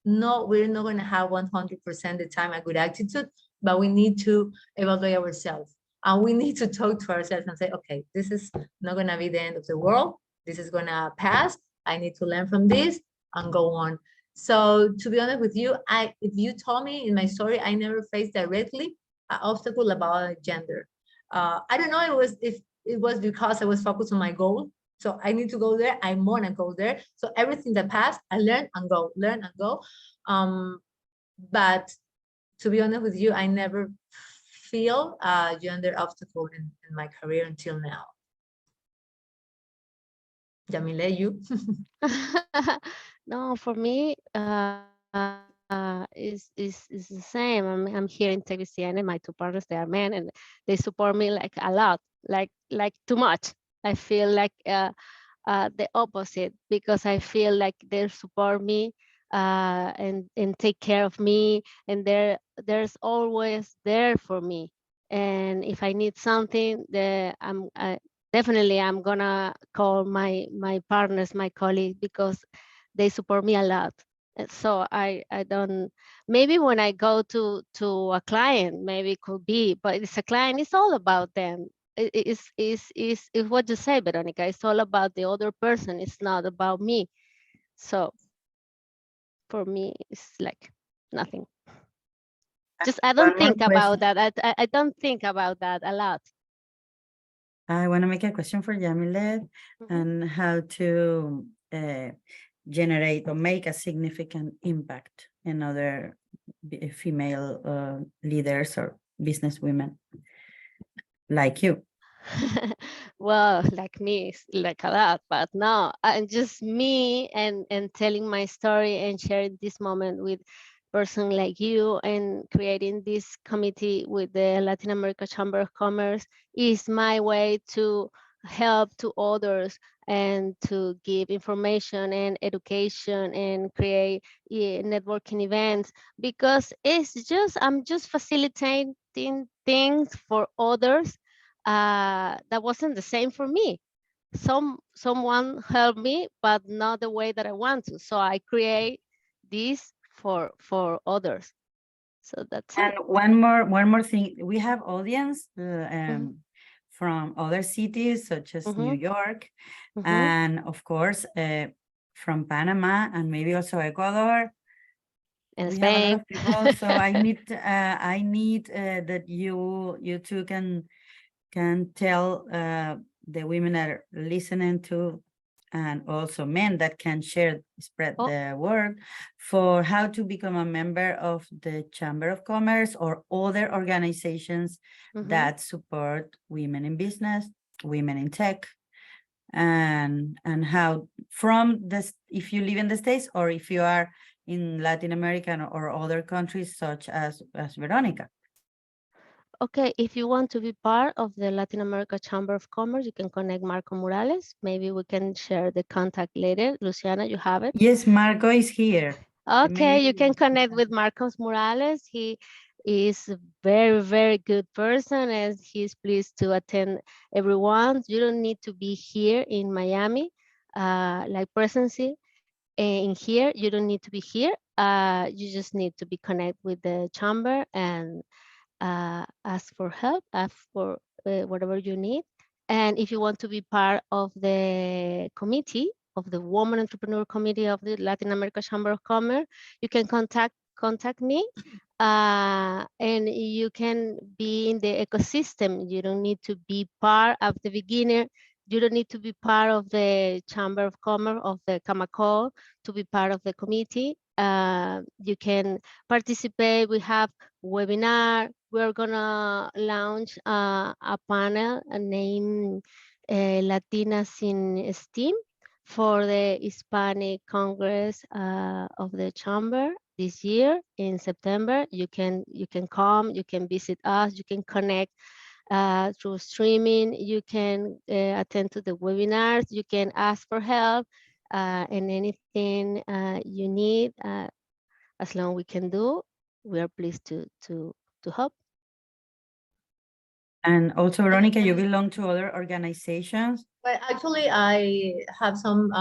No, we're not going to have 100% the time a good attitude, but we need to evaluate ourselves. And we need to talk to ourselves and say, okay, this is not going to be the end of the world. This is going to pass. I need to learn from this and go on. So to be honest with you, if you told me in my story, I never faced directly an obstacle about gender. I don't know if it was because I was focused on my goal. So I need to go there. I want to go there. So everything that passed, I learn and go, learn and go. But to be honest with you, I never feel a gender obstacle in my career until now. Yamilet, you? No, for me, is the same. I'm here in TechsBCN, my two partners, they are men, and they support me like a lot, like too much. I feel like the opposite, because I feel like they support me and take care of me, and there's always there for me. And if I need something, definitely I'm gonna call my partners, my colleagues, because they support me a lot. So I don't, maybe when I go to a client, maybe it could be, but it's a client, it's all about them. It's what you say, Verónica, it's all about the other person, it's not about me. So for me, it's like nothing. Just I don't think about that. I don't think about that a lot. I want to make a question for Yamilet and how to generate or make a significant impact in other female leaders or business women like you. Well, like me, like a lot, but no, and just me and telling my story and sharing this moment with person like you and creating this committee with the Latin America Chamber of Commerce is my way to help to others and to give information and education and create networking events, because it's just I'm just facilitating things for others that wasn't the same for me. Someone helped me, but not the way that I want to. So I create this for others. So that's And it. one more thing, we have audience from other cities such as New York, and of course from Panama and maybe also Ecuador. And We have a lot Spain. of people, so I need that you two can tell the women that are listening to, and also men that can spread the word for how to become a member of the Chamber of Commerce or other organizations that support women in business, women in tech, and how from this, if you live in the States or if you are in Latin America or other countries such as Verónica. Okay, if you want to be part of the Latin America Chamber of Commerce, you can connect Marco Morales. Maybe we can share the contact later. Luciana, you have it? Yes, Marco is here. Okay, you can connect with Marcos Morales. He is a very, very good person, and he's pleased to attend everyone. You don't need to be here in Miami, like presently. In here, you don't need to be here. You just need to be connected with the chamber and ask for help, ask for whatever you need. And if you want to be part of the committee, of the Women Entrepreneur Committee of the Latin America Chamber of Commerce, you can contact me, and you can be in the ecosystem. You don't need to be part of the beginner. You don't need to be part of the Chamber of Commerce of the Camacol to be part of the committee. You can participate. We have webinar. We're gonna launch a panel named Latinas in STEAM for the Hispanic Congress of the Chamber this year in September. You can come, you can visit us, you can connect through streaming, you can attend to the webinars, you can ask for help, and anything you need, as long we can do, we are pleased to help. And also, Verónica, you belong to other organizations? But actually, I have some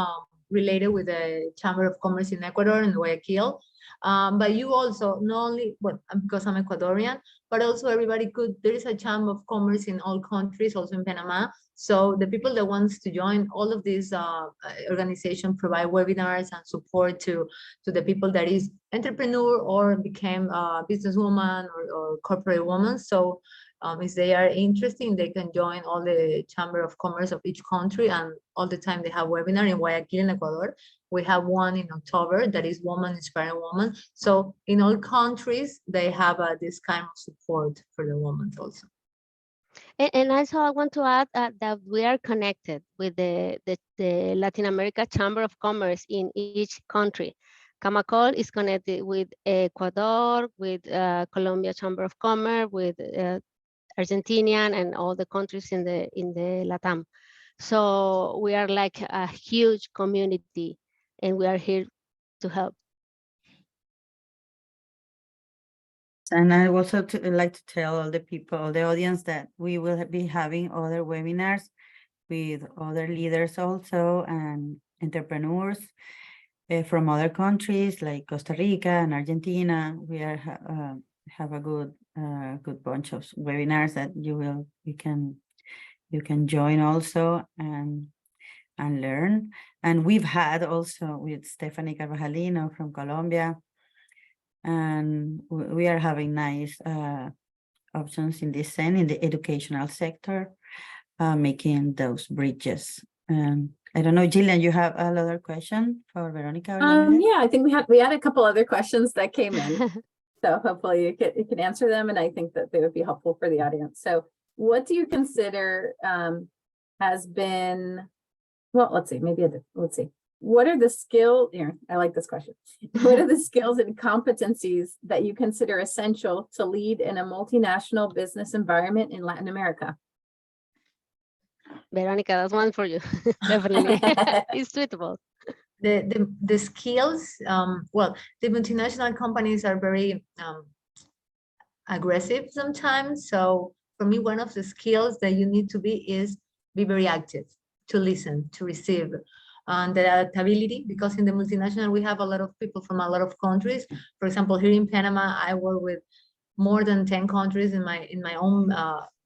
related with the Chamber of Commerce in Ecuador and Guayaquil. But you also, not only, well, because I'm Ecuadorian, but also everybody could, there is a Chamber of Commerce in all countries, also in Panama. So the people that wants to join all of these organizations provide webinars and support to the people that is entrepreneur or became a businesswoman or corporate woman. So if they are interested, they can join all the Chamber of Commerce of each country, and all the time they have webinar in Guayaquil in Ecuador. We have one in October that is Woman Inspiring Woman. So in all countries, they have this kind of support for the women also. And also I want to add that we are connected with the Latin America Chamber of Commerce in each country. Camacol is connected with Ecuador, with Colombia Chamber of Commerce, with Argentinian and all the countries in the LATAM. So we are like a huge community, and we are here to help. And I also like to tell all the people, the audience, that we will be having other webinars with other leaders also and entrepreneurs from other countries like Costa Rica and Argentina. We are have a good bunch of webinars that you can join also and learn. And we've had also with Stephanie Carvajalino from Colombia, and we are having nice options in this sense in the educational sector. making those bridges. I don't know, Jillian, you have another question for Veronica? Or Yamilet? Yeah, I think we had a couple other questions that came in. So hopefully you can answer them, and I think that they would be helpful for the audience. So what do you consider has been, well, let's see, let's see. What are the skills, here, I like this question. What are the skills and competencies that you consider essential to lead in a multinational business environment in Latin America? Veronica, that's one for you. Definitely. It's suitable. The skills, well, the multinational companies are very aggressive sometimes. So for me, one of the skills that you need to be very active, to listen, to receive, and the adaptability, because in the multinational, we have a lot of people from a lot of countries. For example, here in Panama, I work with more than 10 countries in my own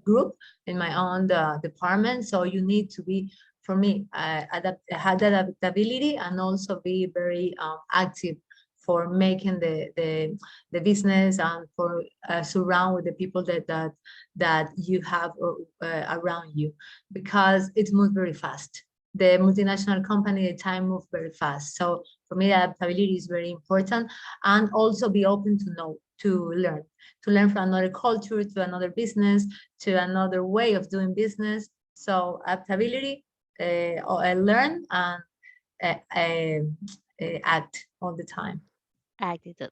group, in my own department. So you need to be, for me, have adaptability and also be very active for making the business and for surround with the people that you have around you, because it moves very fast. The multinational company, the time moves very fast. So for me, adaptability is very important, and also be open to learn from another culture, to another business, to another way of doing business. So adaptability, learn and act all the time. Attitude.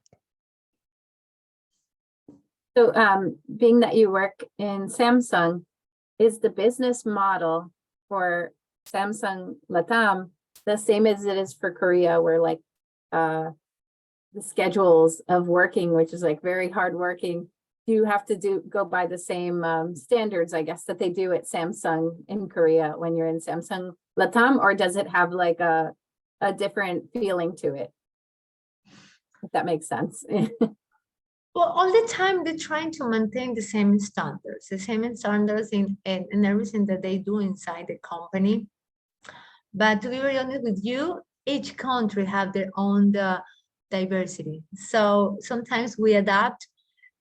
So being that you work in Samsung, is the business model for Samsung LATAM the same as it is for Korea, where like the schedules of working, which is like very hard working, do you have to go by the same standards, I guess, that they do at Samsung in Korea when you're in Samsung LATAM, or does it have like a different feeling to it? If that makes sense. Well, all the time they're trying to maintain the same standards in everything that they do inside the company. But to be very honest with you, each country have their own diversity. So sometimes we adapt.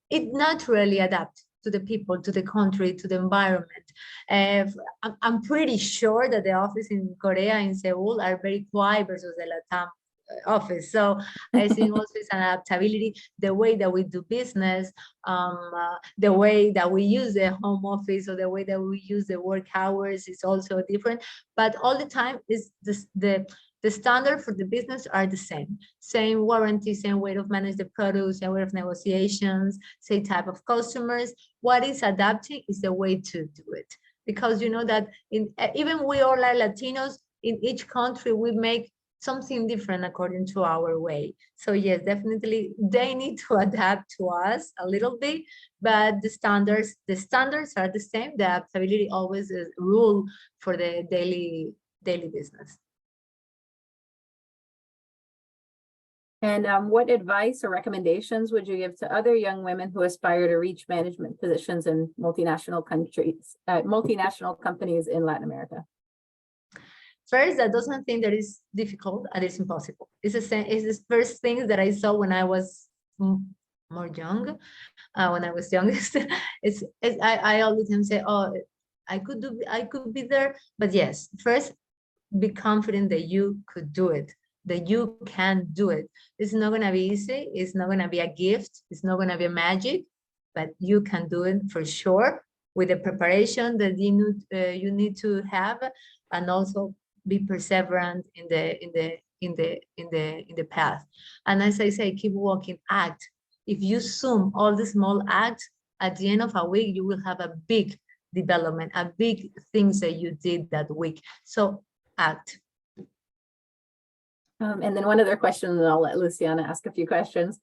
It naturally adapts to the people, to the country, to the environment. I'm pretty sure that the office in Korea, in Seoul, are very quiet versus the LATAM office. So I think also it's an adaptability, the way that we do business, the way that we use the home office, or the way that we use the work hours is also different. But all the time is the standard for the business are the same warranty, same way of manage the products, same way of negotiations, same type of customers. What is adapting is the way to do it, because you know that even we all are Latinos, in each country we make something different according to our way. So yes, definitely they need to adapt to us a little bit, but the standards are the same. The adaptability always is rule for the daily business. And what advice or recommendations would you give to other young women who aspire to reach management positions in multinational companies in Latin America? First, I don't think that is difficult and it's impossible. It's the first thing that I saw when I was more young, when I was youngest. I always say, oh, I could be there. But yes, first, be confident that you could do it, that you can do it. It's not going to be easy. It's not going to be a gift. It's not going to be magic, but you can do it for sure with the preparation that you need to have, and also be perseverant in the path. And as I say, keep walking, act. If you sum all the small acts, at the end of a week, you will have a big development, a big things that you did that week. So act. And then one other question, and I'll let Luciana ask a few questions.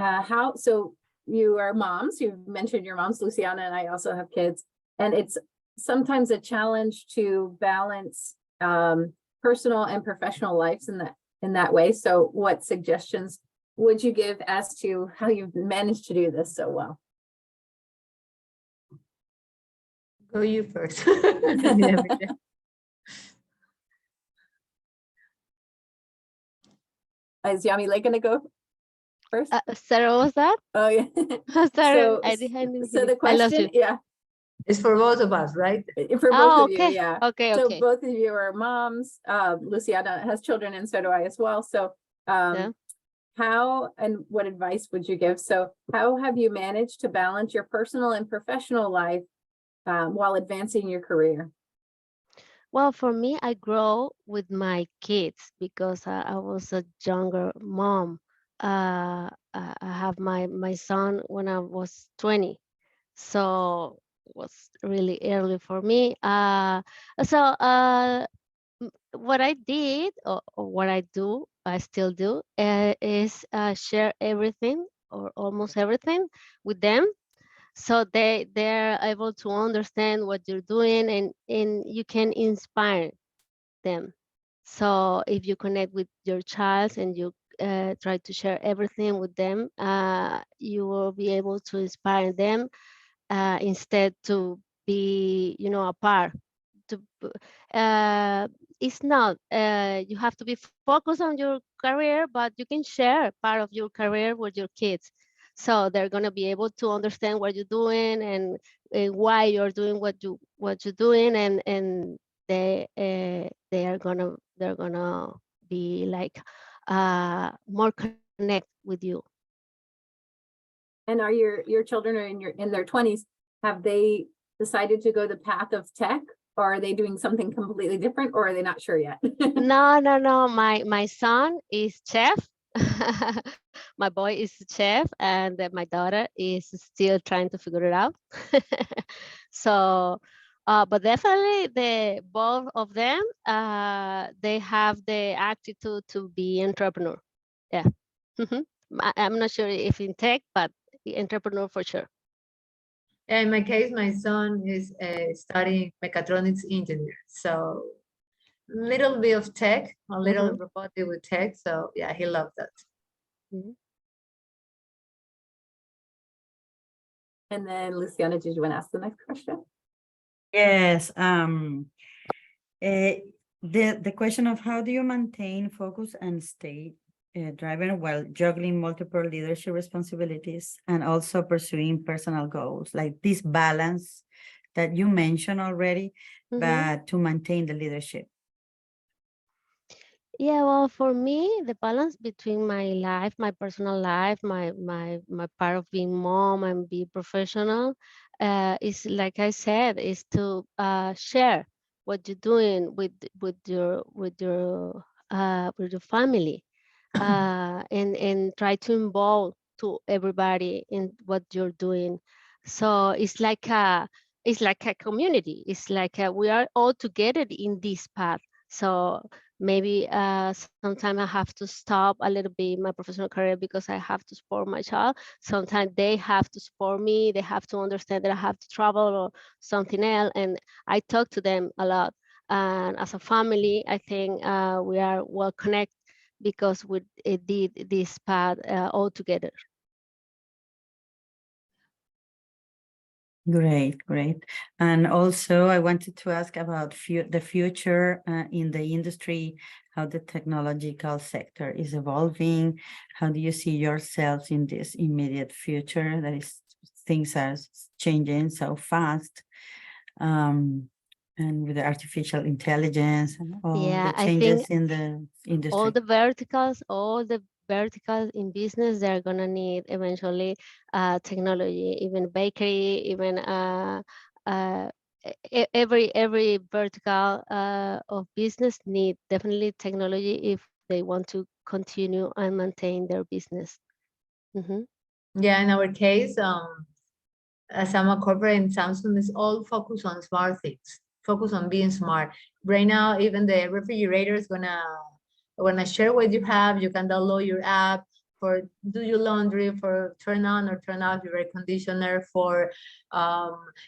So you are moms, you mentioned your moms, Luciana and I also have kids, and it's sometimes a challenge to balance personal and professional lives in that way. So what suggestions would you give as to how you've managed to do this so well? Go you first. Is Yamilet going to go first? Sarah, what was that? Oh yeah. Sorry, So I didn't the question, yeah. It's for both of us, right? For both Oh, of you, okay. yeah. Okay, So okay. both of you are moms. Luciana has children, and so do I as well. So Yeah. how and what advice would you give? So how have you managed to balance your personal and professional life while advancing your career? Well, for me, I grow with my kids because I was a younger mom. I have my son when I was 20, so it was really early for me. What I did or what I do, I still do, is share everything or almost everything with them, so they're able to understand what you're doing, and you can inspire them. So if you connect with your child and you try to share everything with them, you will be able to inspire them instead to be, apart. To, it's not, you have to be focused on your career, but you can share part of your career with your kids. So they're gonna be able to understand what you're doing and why you're doing what you're doing, and they're gonna be like more connect with you. And are your children are in their 20s? Have they decided to go the path of tech, or are they doing something completely different, or are they not sure yet? No. My son is chef. My boy is a chef, and my daughter is still trying to figure it out. So, but definitely the both of them, they have the attitude to be entrepreneur. Yeah. I'm not sure if in tech, but entrepreneur for sure. In my case, my son is studying mechatronics engineer. So little bit of tech, a little robotic with tech. So yeah, he loved that. And then Luciana, did you want to ask the next question? Yes. The question of how do you maintain focus and stay driven while juggling multiple leadership responsibilities and also pursuing personal goals, like this balance that you mentioned already, but to maintain the leadership. Yeah, well, for me, the balance between my life, my personal life, my part of being mom and be professional, is like I said, is to share what you're doing with your family, and try to involve to everybody in what you're doing. So it's like a community. It's like we are all together in this path. So maybe sometimes I have to stop a little bit my professional career because I have to support my child. Sometimes they have to support me. They have to understand that I have to travel or something else. And I talk to them a lot. And as a family, I think we are well connected because we did this path all together. Great. And also I wanted to ask about the future in the industry, how the technological sector is evolving. How do you see yourselves in this immediate future? That is, things are changing so fast. And with the artificial intelligence and all the changes in the industry. All the verticals in business, they're gonna need eventually technology, even bakery, even every vertical of business need definitely technology if they want to continue and maintain their business. Yeah, in our case, as I'm a corporate in Samsung, is all focused on smart things, focus on being smart. Right now, even the refrigerator is gonna share what you have. You can download your app for do your laundry, for turn on or turn off your air conditioner, for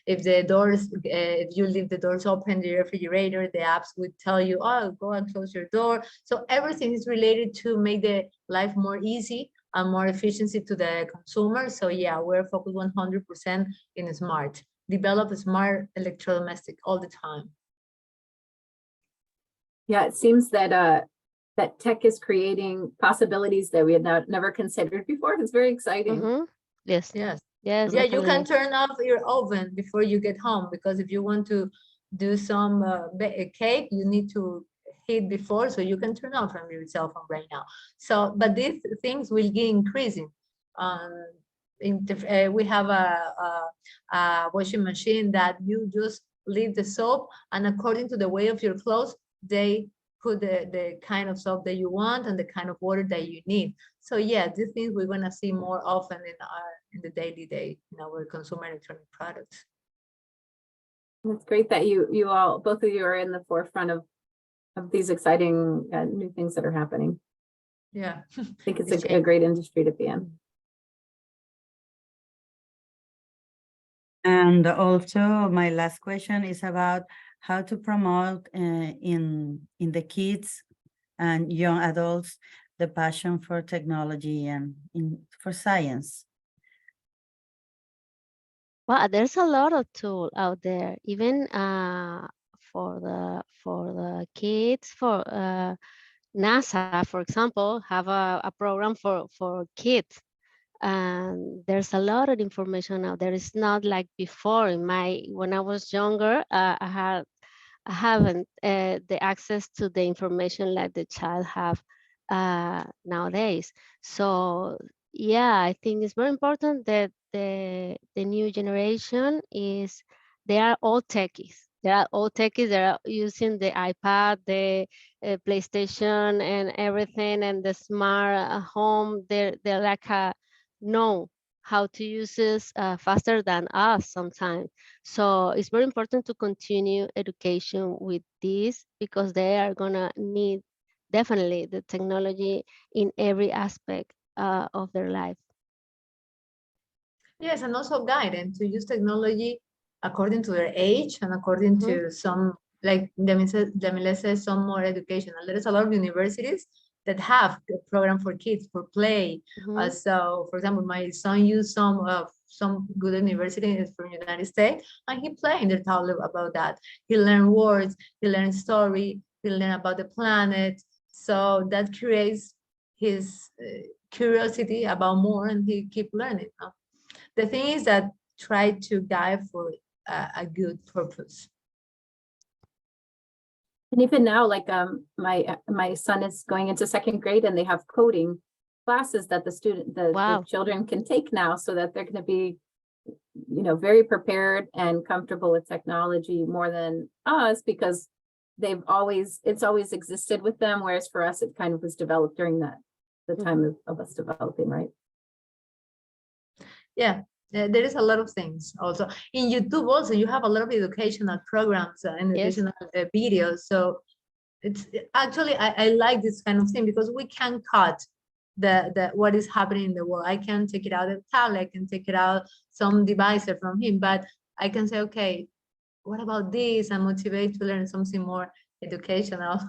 if the doors, if you leave the doors open, the refrigerator, the apps would tell you, oh, go and close your door. So everything is related to make the life more easy and more efficiency to the consumer. So yeah, we're focused 100% in smart, develop a smart electrodomestic all the time. Yeah, it seems that that tech is creating possibilities that we had never considered before. It's very exciting. Yes. Yes, Yeah, you can definitely. turn off your oven before you get home, because if you want to do some cake, you need to heat before, so you can turn off from your cell phone right now. So, but these things will keep increasing. We have a washing machine that you just leave the soap, and according to the weight of your clothes, they put the kind of soap that you want and the kind of water that you need. So yeah, these things we're gonna see more often in the daily day in our consumer electronic products. It's great that you all, both of you are in the forefront of these exciting new things that are happening. Yeah. I think it's It's a great industry to be in. And also, my last question is about how to promote in the kids and young adults the passion for technology and for science. Well, there's a lot of tool out there, even for the kids. For NASA, for example, have a program for kids, and there's a lot of information out there. It's not like before. When I was younger, I haven't the access to the information like the child have nowadays. So yeah, I think it's very important that the new generation they are all techies. They are all techies. They are using the iPad, the PlayStation, and everything, and the smart home. They're like know how to use this faster than us sometimes. So it's very important to continue education with this, because they are gonna need definitely the technology in every aspect of their life. Yes, and also guidance to use technology according to their age and according to some, like Yamilet says, some more educational. There is a lot of universities that have a program for kids for play. So, for example, my son used some good universities from the United States, and he played in the tablet about that. He learned words, he learned story, he learned about the planet. So that creates his curiosity about more, and he keep learning. The thing is that try to guide for a good purpose. And even now, like my son is going into second grade, and they have coding classes that the children can take now, so that they're going to be, very prepared and comfortable with technology more than us, because it's always existed with them, whereas for us it kind of was developed during the time of us developing, right? Yeah, there is a lot of things also in YouTube. Also, you have a lot of educational programs and educational videos. So it's actually I like this kind of thing, because we can cut the what is happening in the world. I can take it out of the tablet, I can take it out some device from him, but I can say, okay, what about this? I'm motivated to learn something more educational.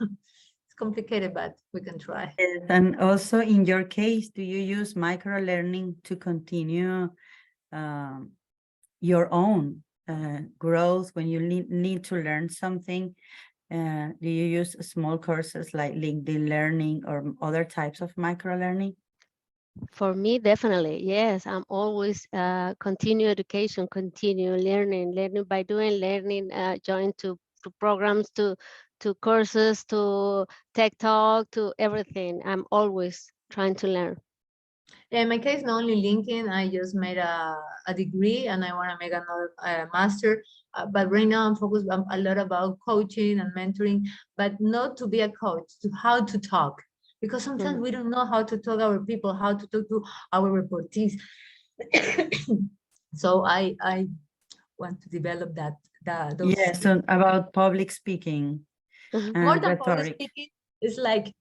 It's complicated, but we can try. And also, in your case, do you use micro learning to continue your own growth when you need to learn something? Do you use small courses like LinkedIn Learning or other types of micro learning? For me, definitely, yes. I'm always continue education, continue learning by doing, learning, join to programs, to courses, to tech talk, to everything. I'm always trying to learn. Yeah, in my case, not only LinkedIn, I just made a degree, and I want to make another master. But right now I'm focused a lot about coaching and mentoring, but not to be a coach, to how to talk. Because sometimes we don't know how to talk to our people, how to talk to our reportees. So I want to develop those Yes, so about public speaking. more than rhetoric. public speaking. It's like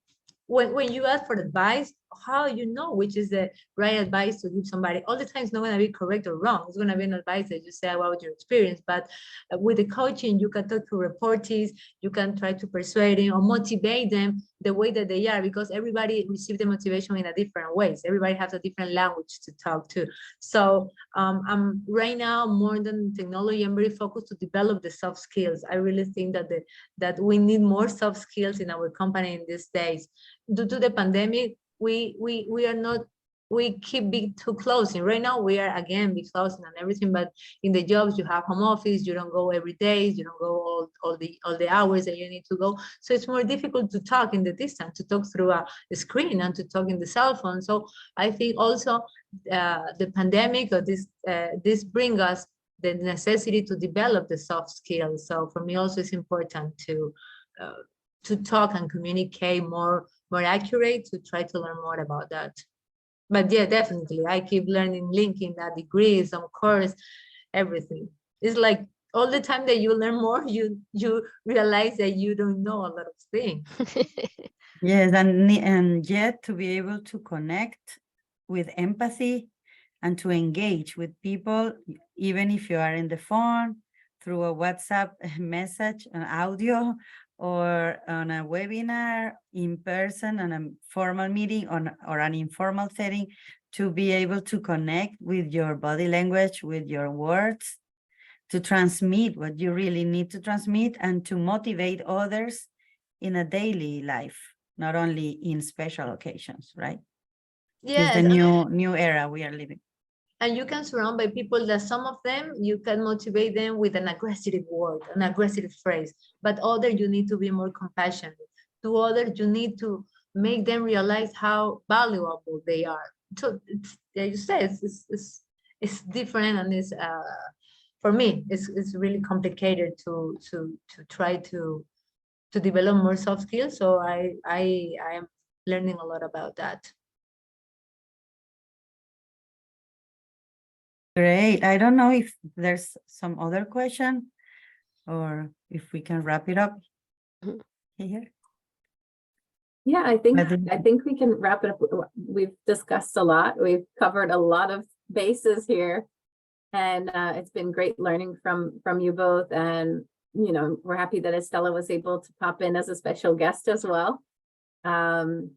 when you ask for advice, how you know which is the right advice to give somebody. All the time it's not going to be correct or wrong. It's going to be an advice that you say about your experience. But with the coaching, you can talk to reportees, you can try to persuade them or motivate them the way that they are, because everybody receives the motivation in a different ways. Everybody has a different language to talk to. So I'm right now, more than technology, I'm very focused to develop the soft skills. I really think that we need more soft skills in our company in these days. Due to the pandemic, we are not we keep being too closing. Right now we are again be closing and everything, but in the jobs you have home office, you don't go every day, you don't go all the hours that you need to go. So it's more difficult to talk in the distance, to talk through a screen and to talk in the cell phone. So I think also the pandemic or this bring us the necessity to develop the soft skills. So for me also it's important to talk and communicate more accurate, to try to learn more about that. But yeah, definitely, I keep learning, linking that degrees, of course, everything. It's like all the time that you learn more, you realize that you don't know a lot of things. Yes, and yet to be able to connect with empathy and to engage with people, even if you are in the phone, through a WhatsApp message, an audio, or on a webinar, in person, on a formal meeting, or an informal setting, to be able to connect with your body language, with your words, to transmit what you really need to transmit, and to motivate others in a daily life, not only in special occasions, right? Yes, It's the new era we are living. and you can surround by people that some of them you can motivate them with an aggressive word, an aggressive phrase, but other you need to be more compassionate. To others you need to make them realize how valuable they are. So it's, as you say, it's different, and it's for me it's really complicated to try to develop more soft skills. So I am learning a lot about that. Great. I don't know if there's some other question or if we can wrap it up here. Yeah, I But then- think we can wrap it up. We've discussed a lot. We've covered a lot of bases here, and it's been great learning from you both. And you know, we're happy that Estella was able to pop in as a special guest as well. And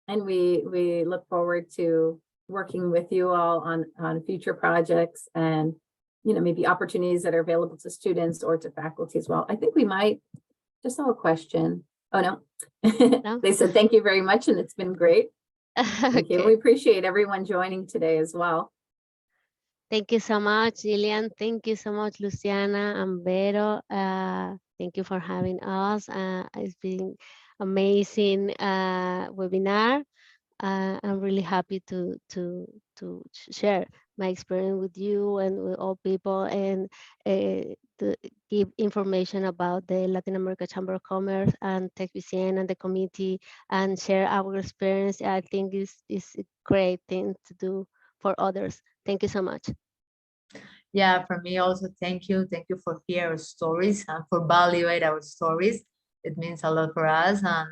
we look forward to working with you all on future projects, and you know, maybe opportunities that are available to students or to faculty as well. I think we might just saw a question. Oh no. No? They said thank you very much, and it's been great. Thank you. Okay. We appreciate everyone joining today as well. Thank you so much, Jillian. Thank you so much, Luciana and Vero. Thank you for having us. It's been amazing webinar. I'm really happy to share my experience with you and with all people, and to give information about the Latin America Chamber of Commerce and TechsBCN and the committee, and share our experience. I think is a great thing to do for others. Thank you so much. Yeah, for me also, thank you for hearing our stories and for evaluate our stories. It means a lot for us. And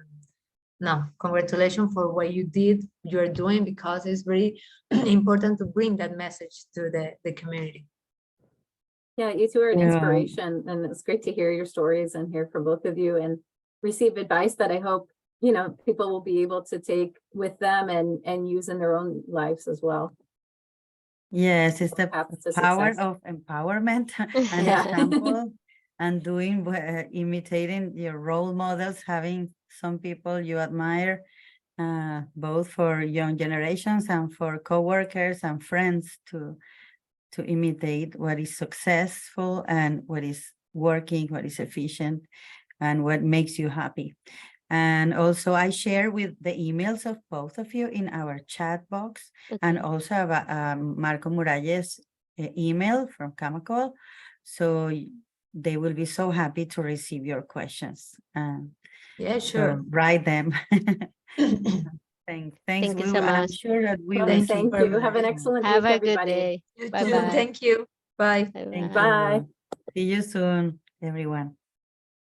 no, congratulations for what you're doing, because it's very important to bring that message to the community. Yeah, you two are an Yeah. inspiration, and it's great to hear your stories and hear from both of you and receive advice that I hope, you know, people will be able to take with them and use in their own lives as well. Yes, it's the Path to power success. of empowerment and Yeah. example, and doing imitating your role models, having some people you admire, both for young generations and for coworkers and friends, to imitate what is successful and what is working, what is efficient, and what makes you happy. And also I share with the emails of both of you in our chat box, and also have Marco Muralles email from Camacol. So they will be so happy to receive your questions. Yeah, So sure. write them. Thanks. Thank you so I'm much. sure that we Well, will thank see you. Have an excellent Have week, a good everybody. day. You too. Bye-bye. Thank you. Bye. Thank Bye. you. See you soon, everyone.